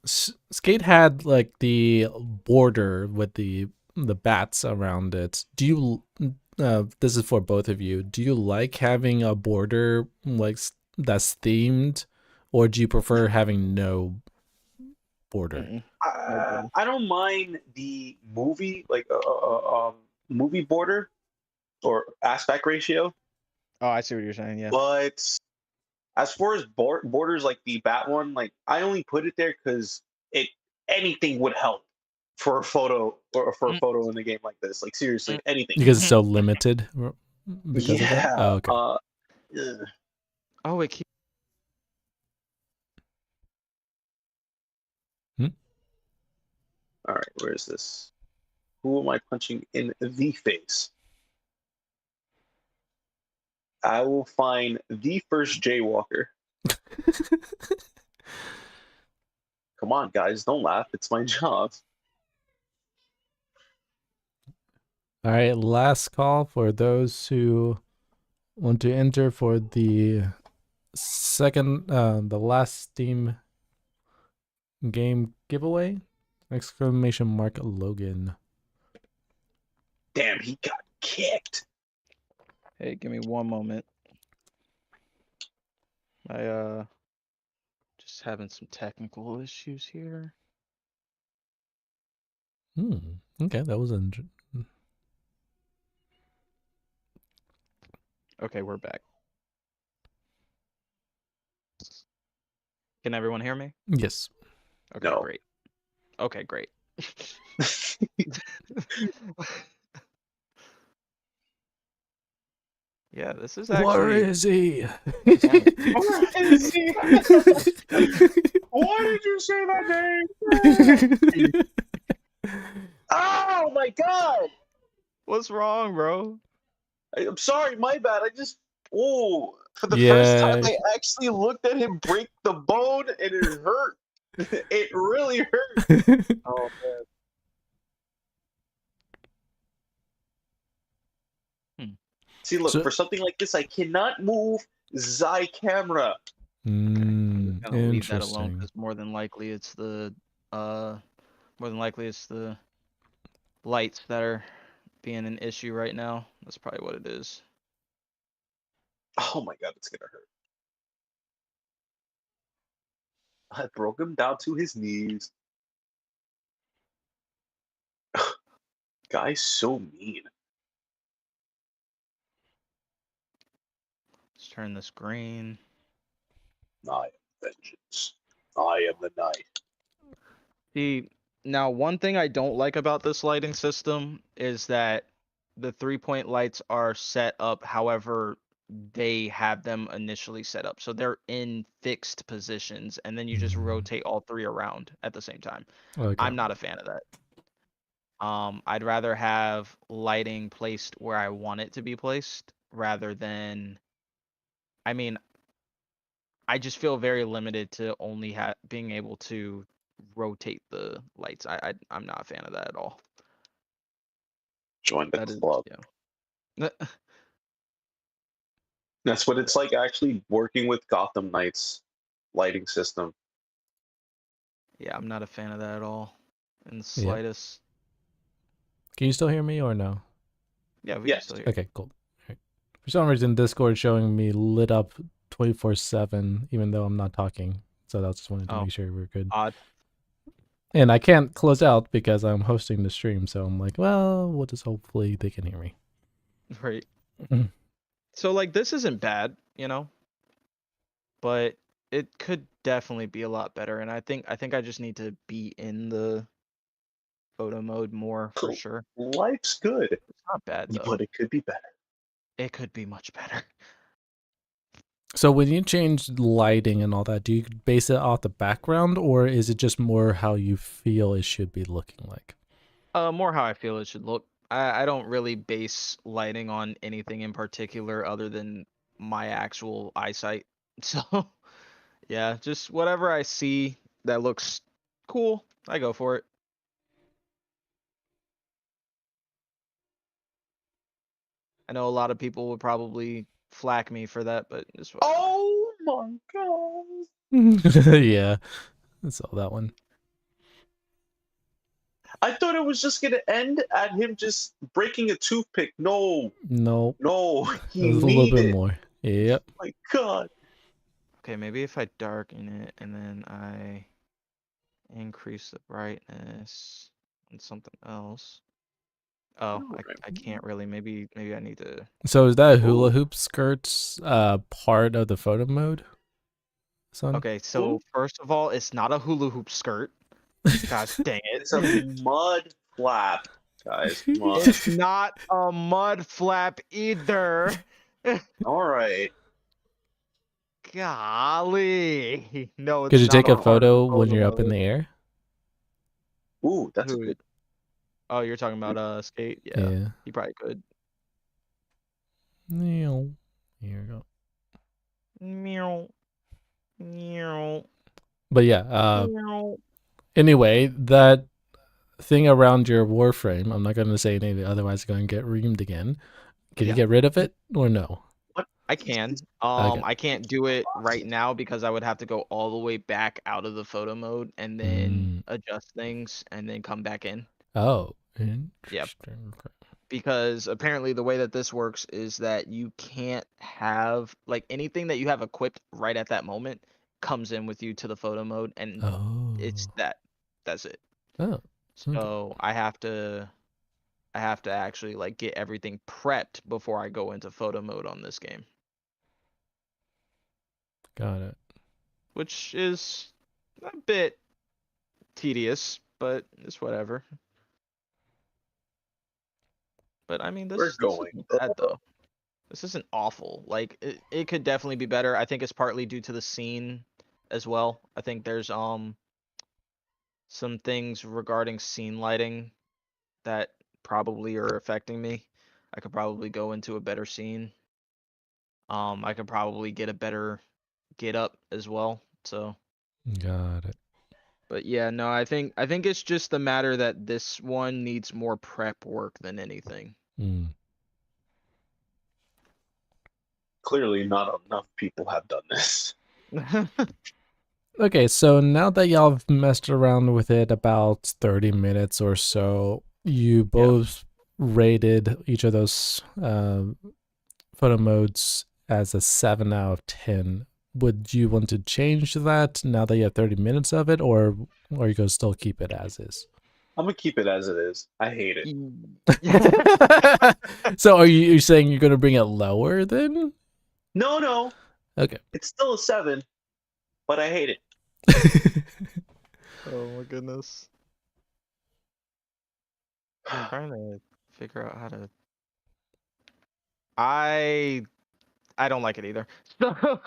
S1: Skate had like the border with the bats around it. Do you this is for both of you. Do you like having a border like that's themed, or do you prefer having no border?
S3: I don't mind the movie movie border or aspect ratio.
S2: Oh, I see what you're saying. Yeah.
S3: But as far as borders like the bat one, like I only put it there because anything would help for a photo or for a photo in the game like this. Like seriously, anything.
S1: Because it's so limited because of that?
S3: Yeah.
S1: Oh, okay.
S3: Ugh.
S2: Oh, wait.
S3: All right, where is this? Who am I punching in the face? I will find the first jaywalker. Come on, guys, don't laugh. It's my job.
S1: All right, last call for those who want to enter for the the last Steam game giveaway. ! Logan.
S3: Damn, he got kicked.
S2: Hey, give me one moment. I just having some technical issues here.
S1: Okay, that was
S2: Okay, we're back. Can everyone hear me?
S1: yes.
S2: Okay,
S3: No.
S2: great. Okay, great. Yeah, this is actually...
S1: Where is he?
S3: Where is he? Why did you say that name? Oh my god!
S2: What's wrong, bro?
S3: I'm sorry, my bad. For the first time, I actually looked at him break the bone, and it hurt. It really hurt. Oh man. See, look, for something like this, I cannot move Zai camera.
S2: I'm gonna leave that alone
S1: Interesting.
S2: because more than likely it's the lights that are being an issue right now. That's probably what it is.
S3: Oh my god, it's gonna hurt. I broke him down to his knees. Guy's so mean.
S2: Let's turn this green.
S3: I am vengeance. I am the night.
S2: See, now one thing I don't like about this lighting system is that the 3-point lights are set up however they have them initially set up. So they're in fixed positions and then you just rotate all three around at the same time.
S1: Okay.
S2: I'm not a fan of that. I'd rather have lighting placed where I want it to be placed rather than... I mean, I just feel very limited to only being able to rotate the lights. I'm not a fan of that at all.
S3: Join the club.
S2: Yeah.
S3: That's what it's like actually working with Gotham Knights lighting system.
S2: Yeah, I'm not a fan of that at all in the slightest.
S1: Can you still hear me or no?
S2: Yeah, we can still hear you.
S1: Okay, cool. Right. For some reason, Discord showing me lit up 24/7, even though I'm not talking. So I just wanted to make sure we're good.
S2: Odd.
S1: And I can't close out because I'm hosting the stream. So I'm like, well, we'll just hopefully they can hear me.
S2: Right.
S1: Mm.
S2: So like this isn't bad, you know, but it could definitely be a lot better. And I think I just need to be in the photo mode more for sure.
S3: Life's good,
S2: It's not bad though.
S3: but it could be better.
S2: It could be much better.
S1: So when you change lighting and all that, do you base it off the background, or is it just more how you feel it should be looking like?
S2: More how I feel it should look. I don't really base lighting on anything in particular other than my actual eyesight. So yeah, just whatever I see that looks cool, I go for it. I know a lot of people would probably flack me for that, but it's whatever.
S3: Oh my god!
S1: Yeah, I saw that one.
S3: I thought it was just gonna end at him just breaking a toothpick. No,
S1: Nope.
S3: no, he
S1: There's a little
S3: made
S1: bit
S3: it.
S1: more. Yep.
S3: My god.
S2: Okay, maybe if I darken it and then I increase the brightness and something else. Oh, I can't really. Maybe I need to.
S1: So is that hula
S3: Ooh.
S1: hoop skirts part of the photo mode, son?
S2: Okay, so first of all, it's not a hula hoop skirt. Gosh dang it.
S3: It's a mud flap, guys. Come on.
S2: It's not a mud flap either.
S3: All right.
S2: Golly. No, it's
S1: Could you
S2: not
S1: take a
S2: part of the
S1: photo when you're up in
S2: mode.
S1: the air?
S3: Ooh, that's a
S2: Who-
S3: good.
S2: Oh, you're talking about Sk8te? Yeah,
S1: Yeah.
S2: you probably could.
S1: Here you go.
S2: Meow. Meow.
S1: But yeah,
S2: Meow.
S1: anyway, that thing around your warframe, I'm not going to say anything, otherwise it's going to get reamed again. Can you get rid of it or no?
S3: What?
S2: I can.
S1: Okay.
S2: I can't do it right now because I would have to go all the way back out of the photo mode and then adjust things and then come back in.
S1: Oh, interesting.
S2: Yep. Because apparently the way that this works is that you can't have like anything that you have equipped right at that moment comes in with you to the photo mode and it's that's it.
S1: Oh.
S2: So I have to actually like get everything prepped before I go into photo mode on this game.
S1: Got it.
S2: Which is a bit tedious, but it's whatever. But I mean, this isn't bad though. This isn't awful. Like it could definitely be better. I think it's partly due to the scene as well. I think there's some things regarding scene lighting that probably are affecting me. I could probably go into a better scene. I could probably get a better get up as well. So
S1: Got it.
S2: but yeah, no, I think it's just the matter that this one needs more prep work than anything.
S3: Clearly, not enough people have done this.
S1: Okay, so now that y'all have messed around with it about 30 minutes or so, you both rated each of those photo modes as a 7 out of 10. Would you want to change that now that you have 30 minutes of it, or are you going to still keep it as is?
S3: I'm gonna keep it as it is. I hate it.
S1: So are you saying you're going to bring it lower then?
S3: No.
S1: Okay.
S3: It's still a 7, but I hate it.
S2: Oh my goodness. I'm trying to figure out how to. I don't like it either. So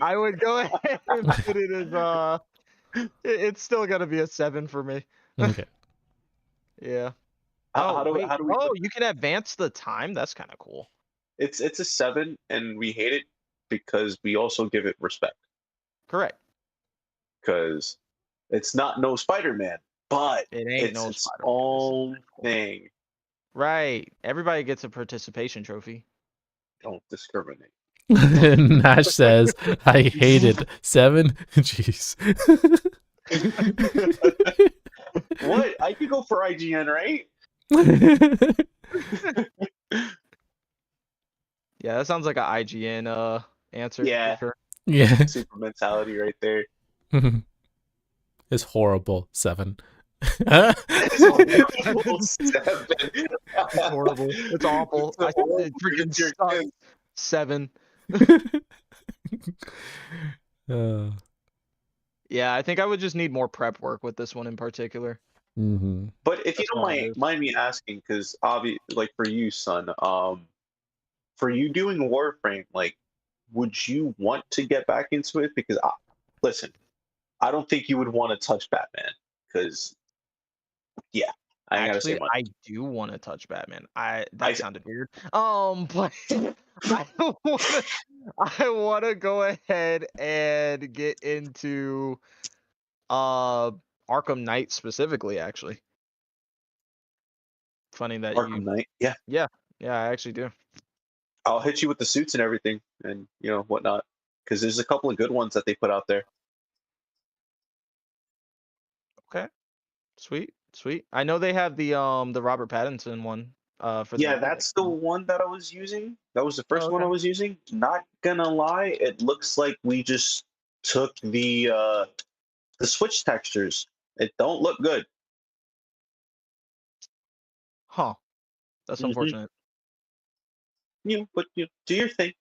S2: I would go ahead and put it as it's still gonna be a 7 for me.
S1: Okay.
S2: Yeah.
S3: How do we
S2: You can advance the time. That's kind of cool.
S3: It's a 7, and we hate it because we also give it respect.
S2: Correct.
S3: Because it's not no Spider-Man, but
S2: It ain't
S3: it's
S2: no
S3: its
S2: Spider-Man.
S3: own thing.
S2: Right. Everybody gets a participation trophy.
S3: Don't discriminate.
S1: Nash says, I hated 7. Jeez.
S3: What? I could go for IGN, right?
S2: Yeah, that sounds like an IGN answer.
S3: Yeah.
S2: For sure.
S1: Yeah.
S3: Super mentality right there.
S1: It's horrible. 7.
S2: It's
S3: Horrible 7.
S2: horrible. It's awful.
S3: It's horrible.
S2: It freaking
S3: It's your
S2: sucks.
S3: kids.
S2: 7.
S1: uh,
S2: Yeah, I think I would just need more prep work with this one in particular.
S1: mm-hmm.
S3: But if you
S2: That's
S3: don't
S2: all it is.
S3: mind me asking, because like for you, son, for you doing Warframe, like, would you want to get back into it? Because listen, I don't think you would want to touch Batman, because yeah, I ain't gotta say
S2: Actually,
S3: much.
S2: I do want to touch Batman. That
S3: I-
S2: sounded weird. But I wanna go ahead and get into Arkham Knight specifically, actually. Funny that
S3: Arkham Knight, yeah,
S2: Yeah, I actually do.
S3: I'll hit you with the suits and everything, and whatnot, because there's a couple of good ones that they put out there.
S2: Okay. Sweet. I know they have the Robert Pattinson one for the
S3: Yeah,
S2: remake.
S3: that's the one that I was using. That was the first one I
S2: okay.
S3: was using. Not gonna lie, it looks like we just took the switch textures. It don't look good.
S2: Huh. That's
S3: Mhm.
S2: unfortunate.
S3: But do your thing.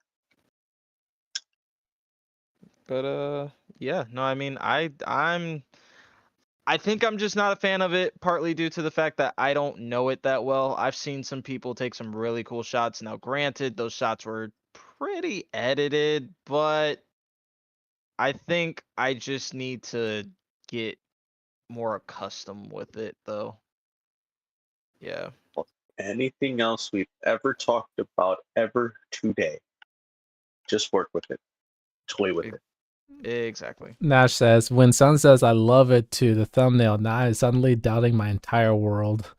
S2: But yeah, no, I mean I think I'm just not a fan of it, partly due to the fact that I don't know it that well. I've seen some people take some really cool shots. Now, granted, those shots were pretty edited, but I think I just need to get more accustomed with it, though. Yeah.
S3: Anything else we've ever talked about ever today, just work with it. Toy with it.
S2: Exactly.
S1: Nash says, when Son says I love it to the thumbnail, now I'm suddenly doubting my entire world.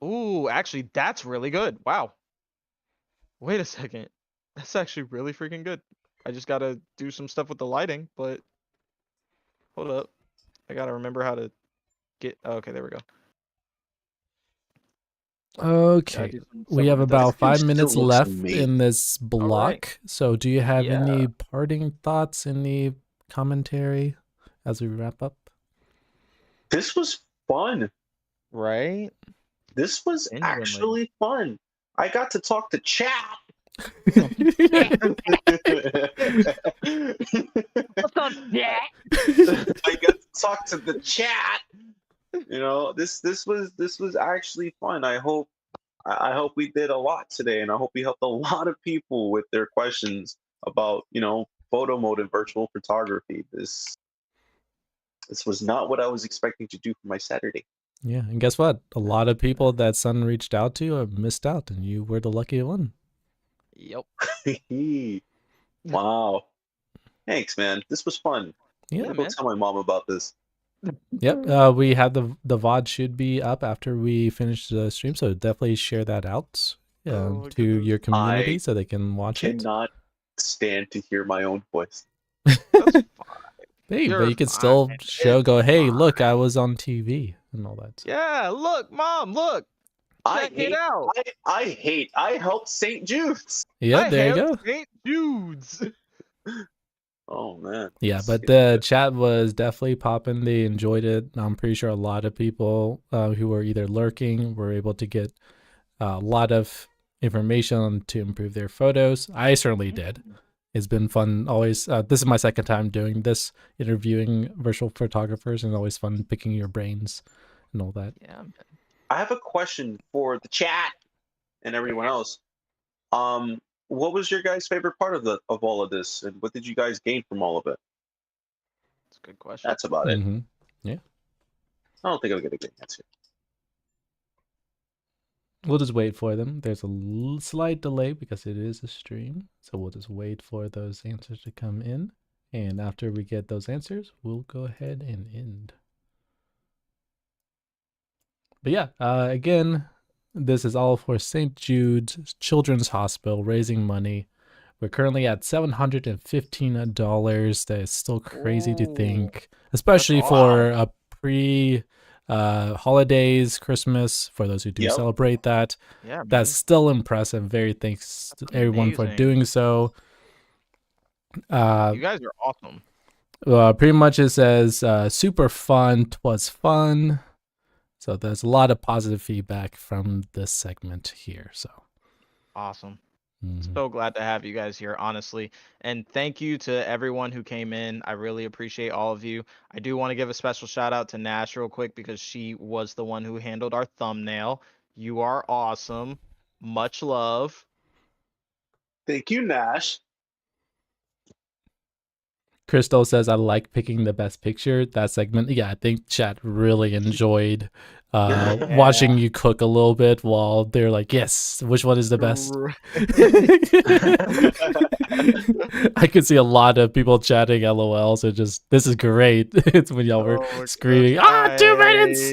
S2: Ooh, actually, that's really good. Wow. Wait a second. That's actually really freaking good. I just gotta do some stuff with the lighting, but hold up. I gotta remember how to get. Oh, okay, there we go.
S1: Okay. We have about 5 minutes
S3: Still looks
S1: left
S3: amazing.
S1: in this block. So do you have
S2: Yeah.
S1: any parting thoughts, any commentary as we wrap up?
S3: This was fun.
S2: Right?
S3: This was
S2: Genuinely.
S3: actually fun. I got to talk to chat.
S2: What's up, Jack?
S3: I got to talk to the chat. This was actually fun. I hope we did a lot today, and I hope we helped a lot of people with their questions about photo mode and virtual photography. This was not what I was expecting to do for my Saturday.
S1: Yeah, and guess what? A lot of people that Sun reached out to have missed out, and you were the lucky one.
S2: Yep.
S3: Wow. Thanks, man. This was fun.
S1: Yeah,
S3: I'm gonna go tell my mom about this.
S1: Yep. We have the VOD should be up after we finish the stream, so definitely share that out to your community so they can watch it.
S3: Cannot stand to hear my own voice.
S2: That's fine.
S1: Hey,
S2: You're
S1: but you can
S2: fine.
S1: still
S2: It's
S1: go, hey,
S2: fine.
S1: look, I was on TV and all that.
S2: Yeah, look, Mom, look. Check it out.
S3: I helped St. Jude's.
S1: Yeah, there you go.
S2: St. Jude's.
S3: Oh man.
S1: Yeah, but the chat was definitely popping. They enjoyed it. I'm pretty sure a lot of people who were either lurking were able to get a lot of information to improve their photos. I certainly did. It's been fun always. This is my second time doing this, interviewing virtual photographers, and always fun picking your brains and all that.
S2: Yeah.
S3: I have a question for the chat and everyone else. What was your guys' favorite part of all of this, and what did you guys gain from all of it?
S2: That's a good question.
S3: That's about it.
S1: Yeah.
S3: I don't think I'll get a good answer.
S1: We'll just wait for them. There's a slight delay because it is a stream. So we'll just wait for those answers to come in. And after we get those answers, we'll go ahead and end. But yeah, again, this is all for St. Jude's Children's Hospital, raising money. We're currently at $715. That is still crazy to think, especially for a holidays, Christmas, for those who do celebrate that.
S2: Yeah,
S1: that's still impressive. Very thanks to everyone for doing so.
S2: You guys are awesome.
S1: Pretty much it says super fun. 'Twas fun. So there's a lot of positive feedback from this segment here. So
S2: awesome. So glad to have you guys here, honestly. And thank you to everyone who came in. I really appreciate all of you. I do want to give a special shout out to Nash real quick because she was the one who handled our thumbnail. You are awesome. Much love.
S3: Thank you, Nash.
S1: Crystal says, I like picking the best picture. That segment, yeah, I think chat really enjoyed watching you cook a little bit while they're like, yes, which one is the best? I could see a lot of people chatting LOL, so just, this is great. It's when y'all were screaming, 2 minutes!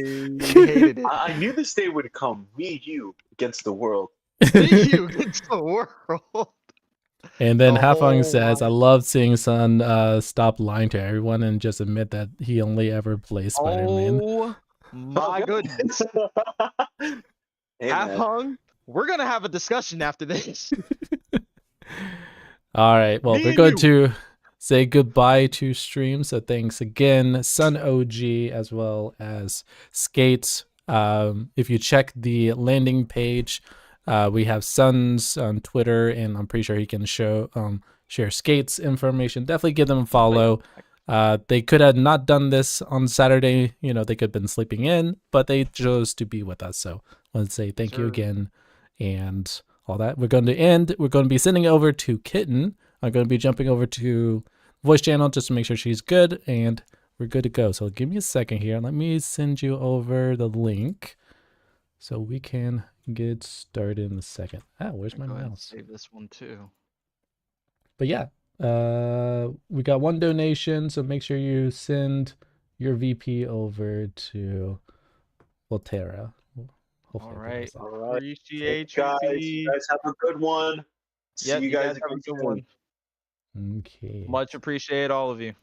S3: I knew this day would come. Me, you, against the world.
S2: Me, you, against the world.
S1: And then Hafeng says, I love seeing Sun stop lying to everyone and just admit that he only ever plays Spider-Man.
S2: Oh my goodness.
S3: Hey,
S2: Hafeng, we're going to have a discussion after this.
S1: All right. Well, we're going to say goodbye to stream. So thanks again, Sun OG, as well as Sk8te. If you check the landing page, we have Sun's on Twitter, and I'm pretty sure he can share Sk8te's information. Definitely give them a follow. They could have not done this on Saturday. You know, they could have been sleeping in, but they chose to be with us. So I want to say thank you again and all that. We're going to be sending it over to Kitten. I'm going to be jumping over to voice channel just to make sure she's good, and we're good to go. So give me a second here. Let me send you over the link so we can get started in a second. Where's my mouse?
S2: Save this one too.
S1: But yeah, we got one donation, so make sure you send your VP over to Volterra.
S2: All right.
S3: Appreciate you guys. You guys have a good one. See you guys
S2: have a good one.
S1: Okay.
S2: Much appreciate all of you.